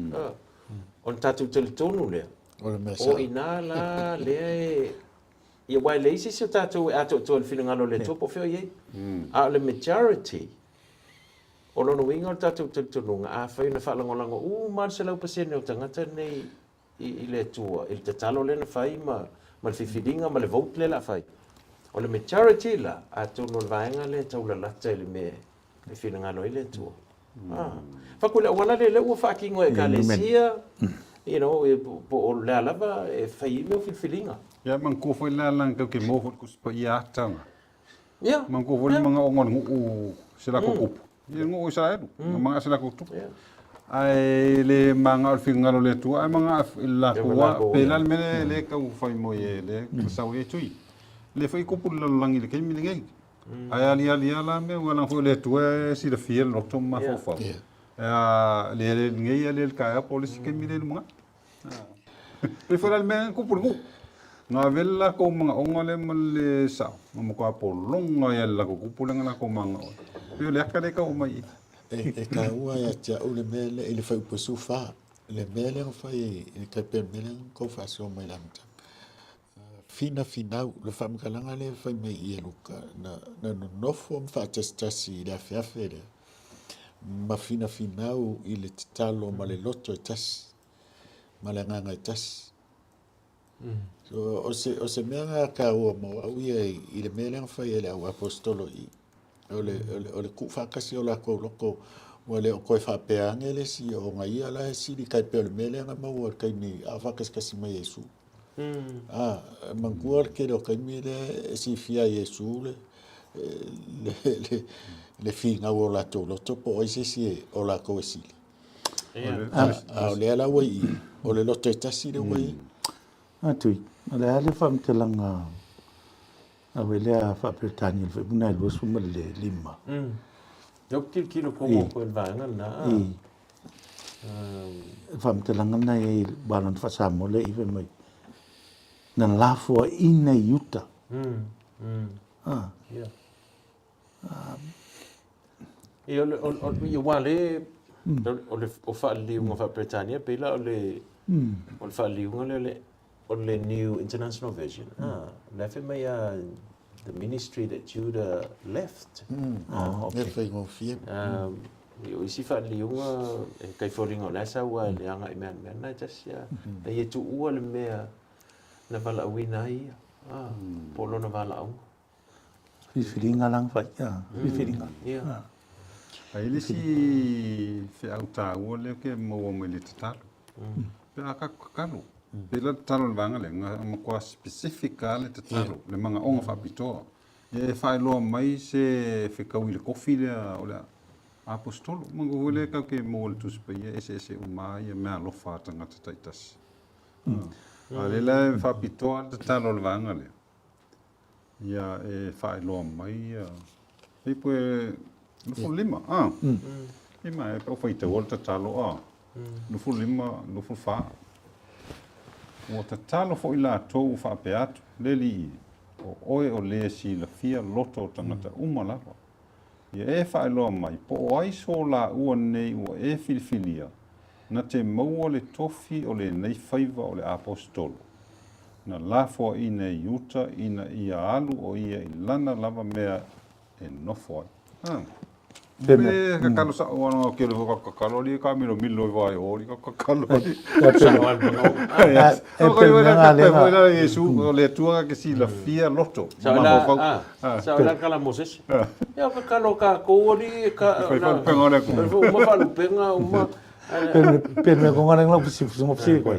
on tatu te tonu le o ina la le ia wai le si se tatu ato to le filinga le tua po fe ye a le majority o lo no winga tatu te tonu a fa ina fa langolango man se lau pasene o tangata nei I le tua il te talo le na fai ma le fifilinga ma le vote le la fai o le majority la a tu no vaenga le tau la lata le me le filinga lo le tua fa kula wala le ua fa kingo e kalesia you know po le lava e fai me fifilinga ya man ko foi la lang ke mo fo ku spa ya tanga ya man ko foi mga ongon u sila ko up ye ngo sa edu mga sila ko tu ai le manga o fingalo le tu ai manga la ko pelal mele le ka u fai mo ye le sa u tui le fai ko pul langi le kemi ngai ai ali ala me wala fo le tu si le fiel no to ma fo fa le ngai le ka policy kemi le mo pe fo me ko pul ko na vela ko manga ongole male sa mo ko apolonga ya la ko pulanga ko manga pe le ka le ka o mai e ka ua ya tia o le mele ele fai upasu fa le mele o fai e ka pe mele ko fa so mai lamta fina le famkalanga le fai mai i luka na no fo fa testasi da fa fere ma fina o i le talo ma le loto tas ma le nganga tas so o se mea ka ua mo au i le mele o fai ele au apostolo i ole ku fa kasi o la ko loko ole ko fa pe angele si o ngai ala si di kai pe le mele nga ma wo kai ni ava kasi mai Yesu manguar ke do kai mi le si fia Yesu le finga o la to lo to po si o la ko si ole ala wai ole lo te tasi le wai Atui ale ale fam te langa Awele a fa Britania fe buna lo suma le lima. Yok kilo ko ko vanga na. Fam te langa na e balan fa sa mole i fe mai. Na la fo ina yuta. Yeah. E o wale o fa li un fa Britania pela o fa li un le new international vision. Left me the ministry that Judah left. Okay. Yo isi fa liunga kai foringa la sa wa le anga men na just ya. Da ye tu ua le mea na vala wina ia. Polo na vala au. Filinga lang fa ya. Filinga. Yeah. Ai le si fe au ta o le ke mo mo le talo. Pe aka kalu. Pela talo vanga le nga ko specifica le talo le manga onga fa pito. E fa lo mai se fe ka wi le kofi le o le apostolo mango vole ka ke mo le tus pe ese o mai me lo fa tanga taitas. Ale la fa pito le talo vanga le. Ya e fa lo mai e poi no fu lima lima e pro foi te volta talo no fu lima no fu fa o te talo fo ila tou fa peatu le li o oe o le si la fia loto tangata umala ia e fa lo mai po ai so la ua nei o e filfilia na te maua le tofi o le nei faiva o le apostolo na la fo ina yuta ina ia alu o ia ilana lava mea e nofo ai Me ka kalo sa wana ke lo ka kalo li ka milo vai o li ka kalo. Yesu le tua ke si la fia loto. Sa la kala Moses. Ya ka kalo ka ko li ka. Pengone ko. Uma falu penga uma. Pena ko ngana ngla pisi ko.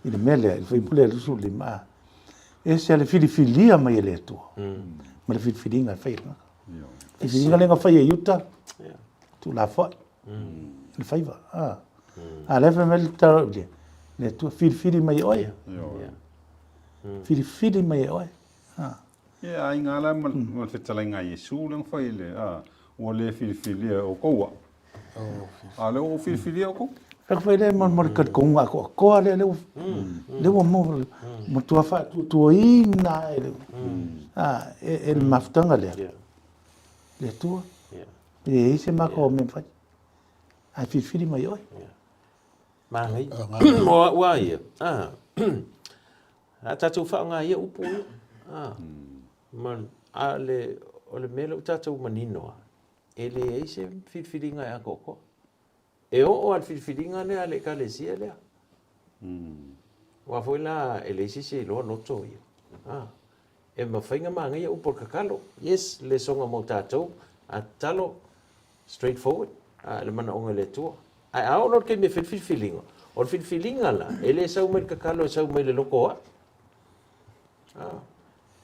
Ile mele il foi pule su le ma. Ese le filia mai ele tu. Ma le filinga fai. E filinga lenga fai e yuta. Tu la fa. Il fai va. Ale fa mel ta le tu fili mai oia. Fili mai oia. Ya ai ngala mal fetala nga Yesu lang fai le. O le fili o koa. Ale o fili o ko. Ka fai le mon kat ko nga ko le mo tu fa tu ina ele. El maftanga le. Le tu. E se ma ko me fai. Ai fili mai oi. Ma ngai. Wa ia. Tatu fa nga ia upu. Man ale ole melo tatu manino. Ele se filinga ya koko. E o al filinga le ale ka le sia le. Wa foi la ele se lo noto ia. E ma fainga ma ngai upo kakalo. Yes, le songa mo tatu a talo straightforward. Le mana onga le tua. Ai au no ke me filinga. O filinga la ele sa o me kakalo sa o me le loko.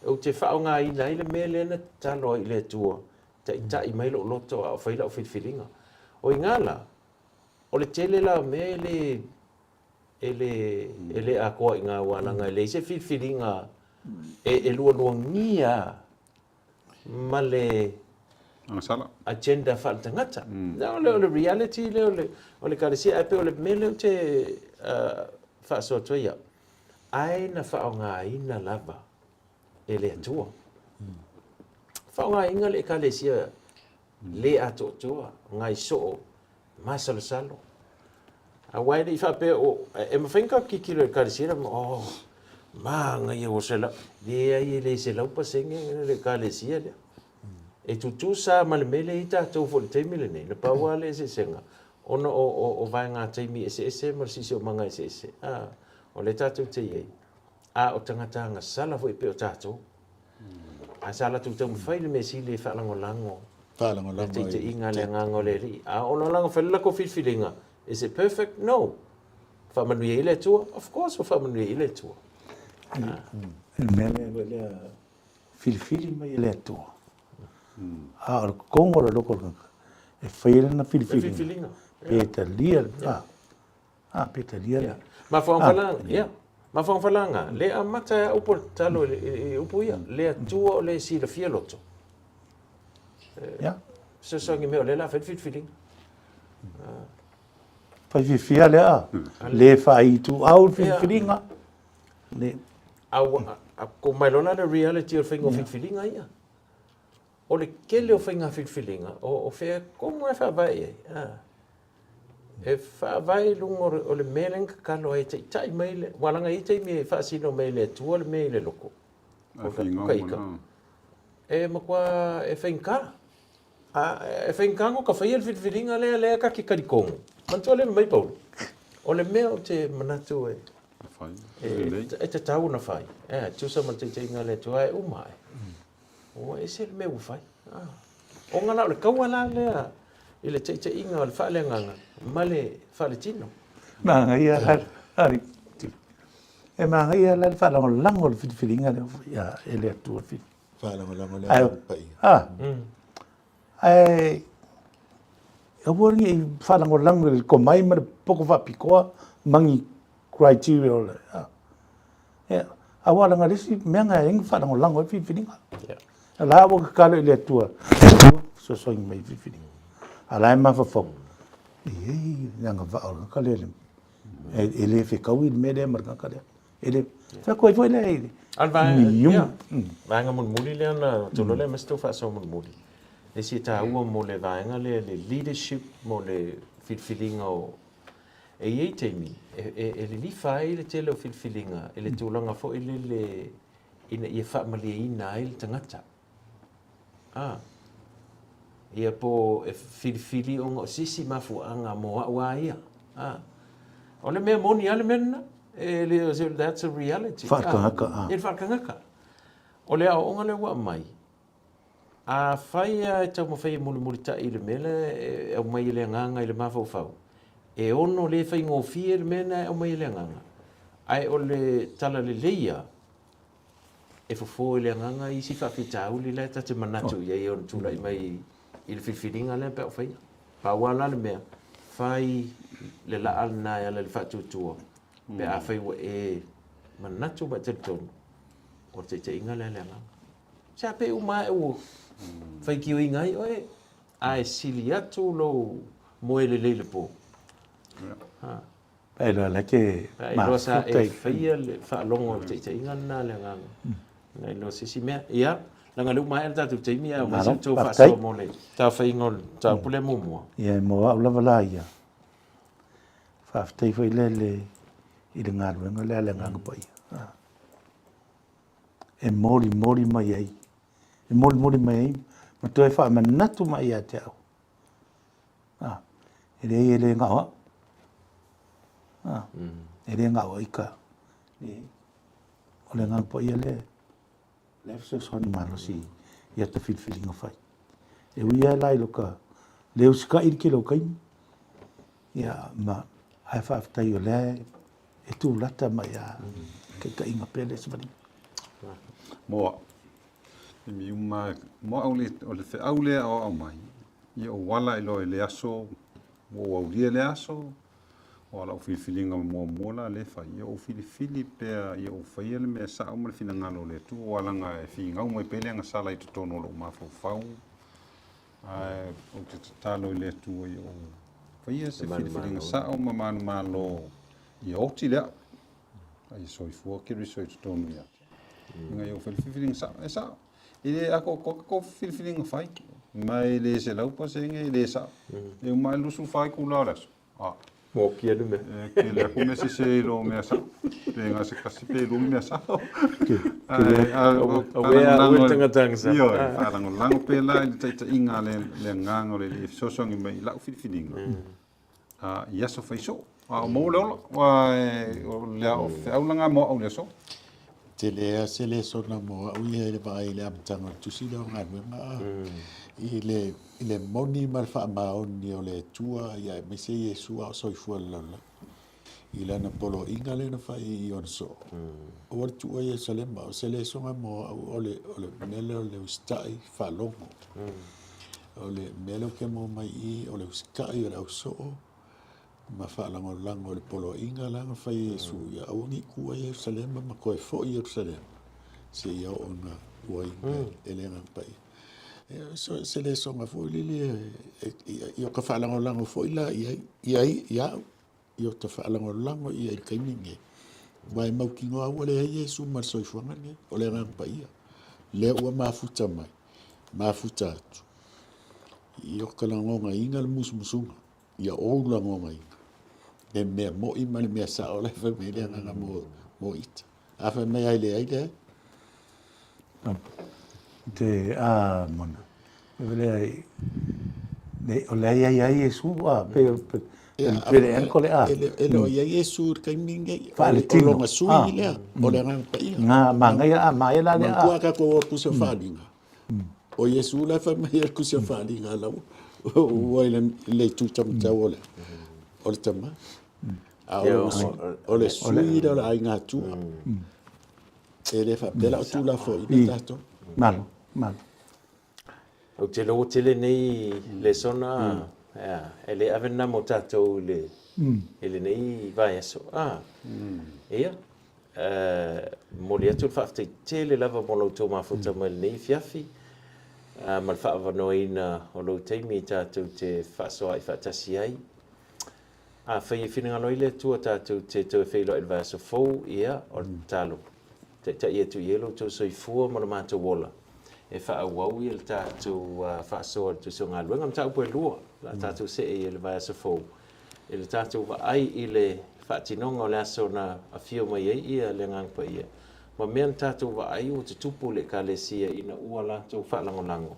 O te whaonga i nei le mele na talo i le tua. Tai mai lo loto a whaila o filinga. O i ngala, o le tele la me ele a koa i ngā wānanga le se filinga e lua ngia ma le agenda whaatangata. Na o le reality o le karesia ape o le mele o te whaasoa ia. Ai na whaonga i na lava. Ele atua. Whaonga inga le kalesia le ato tua, ngai so, masalo salo. A waere I whape o, e mawhenka ki kilo e kalesia, ma ngai o sela, le le se laupa senge le kalesia le. E tutu sa malemele I tātou fo le teimile nei, na paua le se senga. Ona o vai ngā teimi ese, marsisi o manga ese. O le tātou te iei. O tangata nga sala fo I pe o tātou. A sala tu tau mwhai le mesi le whalangolango. Whalangolango. Te inga le ngango le ri. Ono lango whalila ko whiwhiringa. Is it perfect? No. Whamanui le tua? Of course, whamanui le tua. Mele le filifili mai le tua. O kongo le loko e whaila na filifili. Whiwhiringa. Peta lia. Peta lia. Ma whaongalanga, yeah. Ma whaongwhalanga, le a mata upo talo upo ia, le a tua o le si la fia loto. So songi meo le la whiwhiringa. Whiwhia le a, le whai tu au whiwhiringa. Ko mai lona le reality o whainga whiwhiringa ia. O le kele o whainga whiwhiringa, o whea kongo e whawai ei. E whaavai lungo o le melenga kalo e te tai meile, walanga I te me whaasino meile tua le meile loko. Kaika. E makua e whainka. E whainka ngo ka whaia le whiwhiringa lea ka ki karikongo. Mantua le mai paulu. O le mea o te manatu e te tau na whai. Tusa man te inga le tua e umai. O e se le mea uwhai. O ngana o le kauala lea. Ile te inga o le whaalenganga. Male fale tino. Manga ia hari. E manga ia la whalangolango le whiwhiringa le ele atua whiwhiringa. Whalangolango le pai. E waringi I whalangolango le ko mai mara poko whapikoa mangi criteria o le. A walanga resi meanga e ingi whalangolango e whiwhiringa. La awa kakalo ele atua. So soingi mai whiwhiringa. Ala e mawhawhau. Nanga whaora ka lele. E le whekau I me le marga ka lele. E le whakoi foi le e. Vaenga mun muli le ana tolo le mesto whaaso mun muli. E si ta ua mo le vaenga le leadership mo le whiwhiringa o e iei teimi. E le li whae le tele o whiwhiringa. E le tūlanga fo I le ina ia whaamalia ina ai le tangata. ia po e filifili o ngo sisi mafuanga mo wa ia o le mea moni ale mena that's a reality Whakangaka, e whakangaka o le au onga le wa mai a whaia e tau mawhai muli ta i le mele e au mai le nganga i le mawhau e ono le whai ngofi e le mena e au mai le nganga ai o le tala le leia e fofo le nganga i si whawhitau li le tate manatu ia i on tula i mai i le whiwhiringa le peo whai pa wala le mea whai le la alna e ala le whatutua pe a whai wa e manatu ba te tonu o te inga le nganga sa pe uma e o whai ki o ingai oe a e sili atu lo moe le po Pai loa la ke ma sa e whaia le whaalongo te inga na le nganga nei lo sisi mea ia langa lu mai ta tu timi a ma tu fa so mo le ta fa ingol ta pule mo mo ia mo au lava la ia fa ftai foi le i le ngā ruenga le nganga pai e mori mai ai e mori mai ai ma tu e fa manatu mai a te au e le ngā e le ngā o ika o le nganga pai le so son malo si ia te filfilinga fai e uia lai loka leo sika i ke loka ia ma ai fa tai o le e tu lata mai a ke ka inga pele se vani Moa. Mi uma mo o le fe aule o mai. Ia o wala i lo le aso o au le aso o la filfilinga mo mola le fa ia o filifili pe ia o fa ia le me sa o le fina ngalo le tu o langa e fi ngau mai pele nga sala i tono lo ma fau ai o te talo le tu ia o fa ia se filfilinga sa o manu malo ia o ti le ai soi fu ke ri soi tono ia nga ia o filfilinga sa ile ako ko filfilinga fai mai le se lau pa se nge le sa e mai lu su fai ku la mo kia le me ke le ko me se lo me sa pe nga se kasi pe lo me sa o tanga tanga yo ara ngo lango pe la i te inga le ngango le so so ngi mai la filfilinga ia so fai so mo lo wa le au langa mo au le so te lea se le sona mo au ia le vai le amtanga tusila o ngā i le moni mal fa maoni o le tua ia me se Yesu a soifua lala i lana polo inga le na fai i on so o le tua Yerusalem o se le songa mo o le mele o le ustai fa longo o le mele ke mo mai i o le uskai o le au so ma fa lango le polo inga langa fai Yesu ia au ni kua Yerusalem ma koe fo i Yerusalem se ia ona ua inga ele nga pai so se le songa fo lili io ka fa lango fo ila ia io te fa lango ia il kaiminge mai mau kingo au le Yesu ma so ifuanga ni o le nga pai le ua mafuta mai mafuta atu io ka lango nga inga le musumusunga ia o lango nga inga e mea mo i mani mea sa o le fa me le nga mo ita a fa me ai le te mona vele ai o le ai Yesu pe en kole ele o Yesu kai minge fa le tino o nga sui le o le nga pai nga manga ia mai la le ko ka ko ku se falinga o Yesu la fa me ku se falinga la o le tu tam tawole o le tama o le sui da la nga tu ele fa de la tu la fo i tato malo o te lo tele nei le sona ele avena mo tatou le ele nei vai aso ia mo le atu fa tele lava mo lo to mafuta mal nei fiafi mal fa vanoina o lo teimi tatou te fa so ai fa tasi ai fai fina lo ile tu tatou te fai lo el va so fo ia o talo te ia tu yelo to so fu mo ma to wola e fa au il tatou fa so to so nga luenga mta po lua la tatou se il va so fo il tatou va ai ile fa tinonga o la so na a fio mai ia le ngang pa ia ma men tatou va ai o te tupu le kalesia ina ua la to fa lango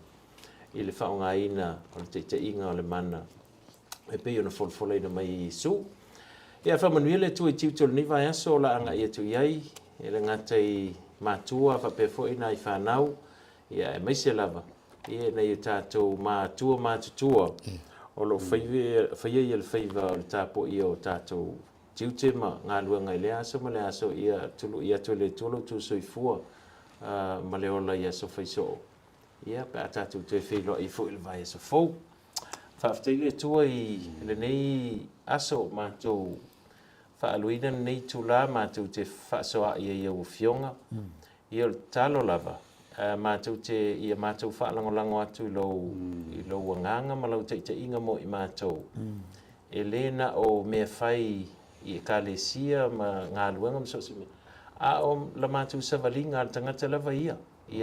i le whaongaina o le te inga o le mana. E pei ona folfolena mai i Iesu. Ia whamanuia le tui tiutolo ni vai aso la anga ia tu iai, e le ngata i mātua whapefo ina i whanau, ia e maise lava. Ia nei o tātou mātua mātutua, o lo whaia ia le whaiva o le tāpo ia o tātou tiutema ngā luanga i le aso, ma le aso ia tulu ia tu le tulu tu soifua, ma le ola ia so whaiso. Ia pe a tātou te whilo i fo il vai aso fau. Whaafteile tua i le nei aso mātou whaaluina nei tula mātou te whaasoa ia o fionga. Ia o talo lava. Mātou te ia mātou whaalangolango atu i lo wanganga ma lau te inga mo i mātou. E lena o mea whai i kalesia ma ngā luanga msosi me. A o la mātou savalinga al tangata lava ia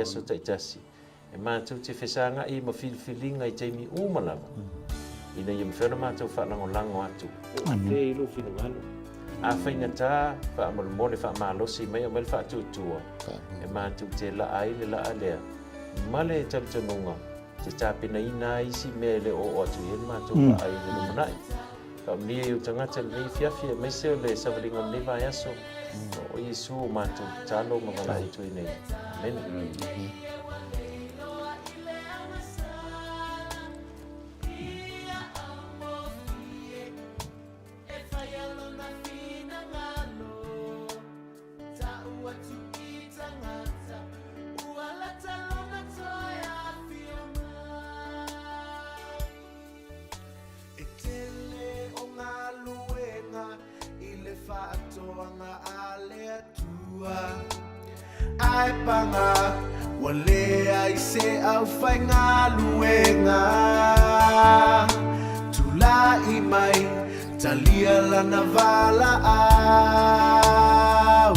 so taitasi. E mātou te whesanga i ma whilwhilinga i teimi umalava. Ina i mwhera mātou whalangolango atu. O te ilo whilangalo. A whainga tā, whaamoromore whaamalosi mai o mele whaatutua. E mātou te la aile la alea. Male e talitonunga, te tāpina ina isi mele o atu i mātou la aile no manai. Whaamnia i o tangata nei fiafia, mai seo le savalinga nei vai aso. O Iesu o mātou talo mga lai tui nei. Amen. Ai panga wale ai se au fai ngā luenga tula i mai talia lana vala au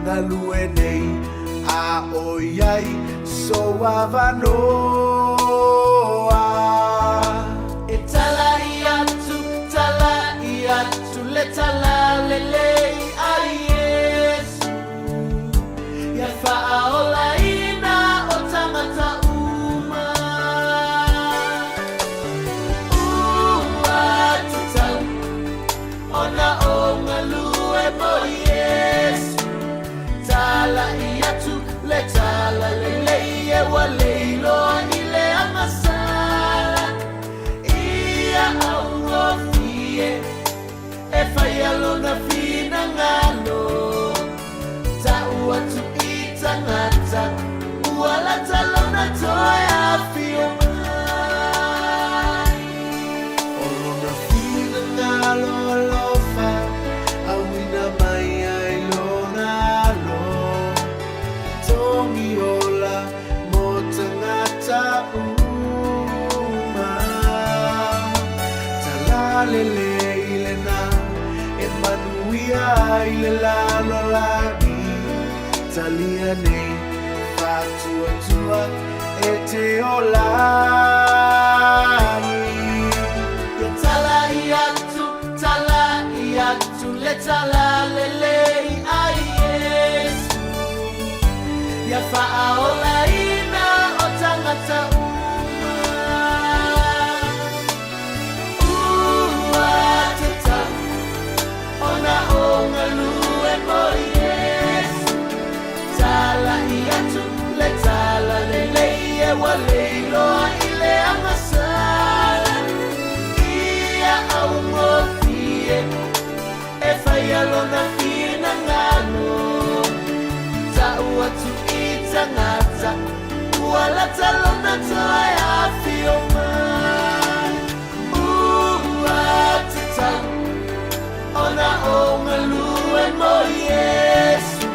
ngā lue nei a oiai so avanoa e tala i atu le tala lelei ai Fa'aolaina o tangata uma tutau ona o ngalue mo Yesu tala iatu le tala lelei e waleilo ile amasala ia au fie e faialona fina ngalo tau atu Tangata, uala talona toya fio mai. Olona fina ngalo alofa, awina mai ai lona lo. Tongi ola mo tangata uma. Talalele ilena, e manuia ile lalo lagi. Talia nei fatuatua e te olai Ia tala i atu le tala lelei ai Yesu Ia fa'aolaina o tangata uma tatau ona o ngalue mo Tala iatu le tala lelei e waleilo ile amasala Ia au ngofie e whaialona fina ngano Tau atu i tangata Uala talona toi a fio mai te tau Ona o ngalue mo Yesu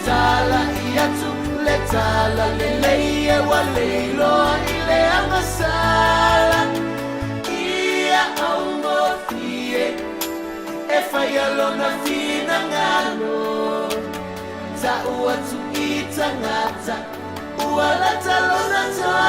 Tala iatu le tala lelei e waleilo ile amasala Ia au ngofie e whaialona fina ngano Tau atu i tangata Uala talona toa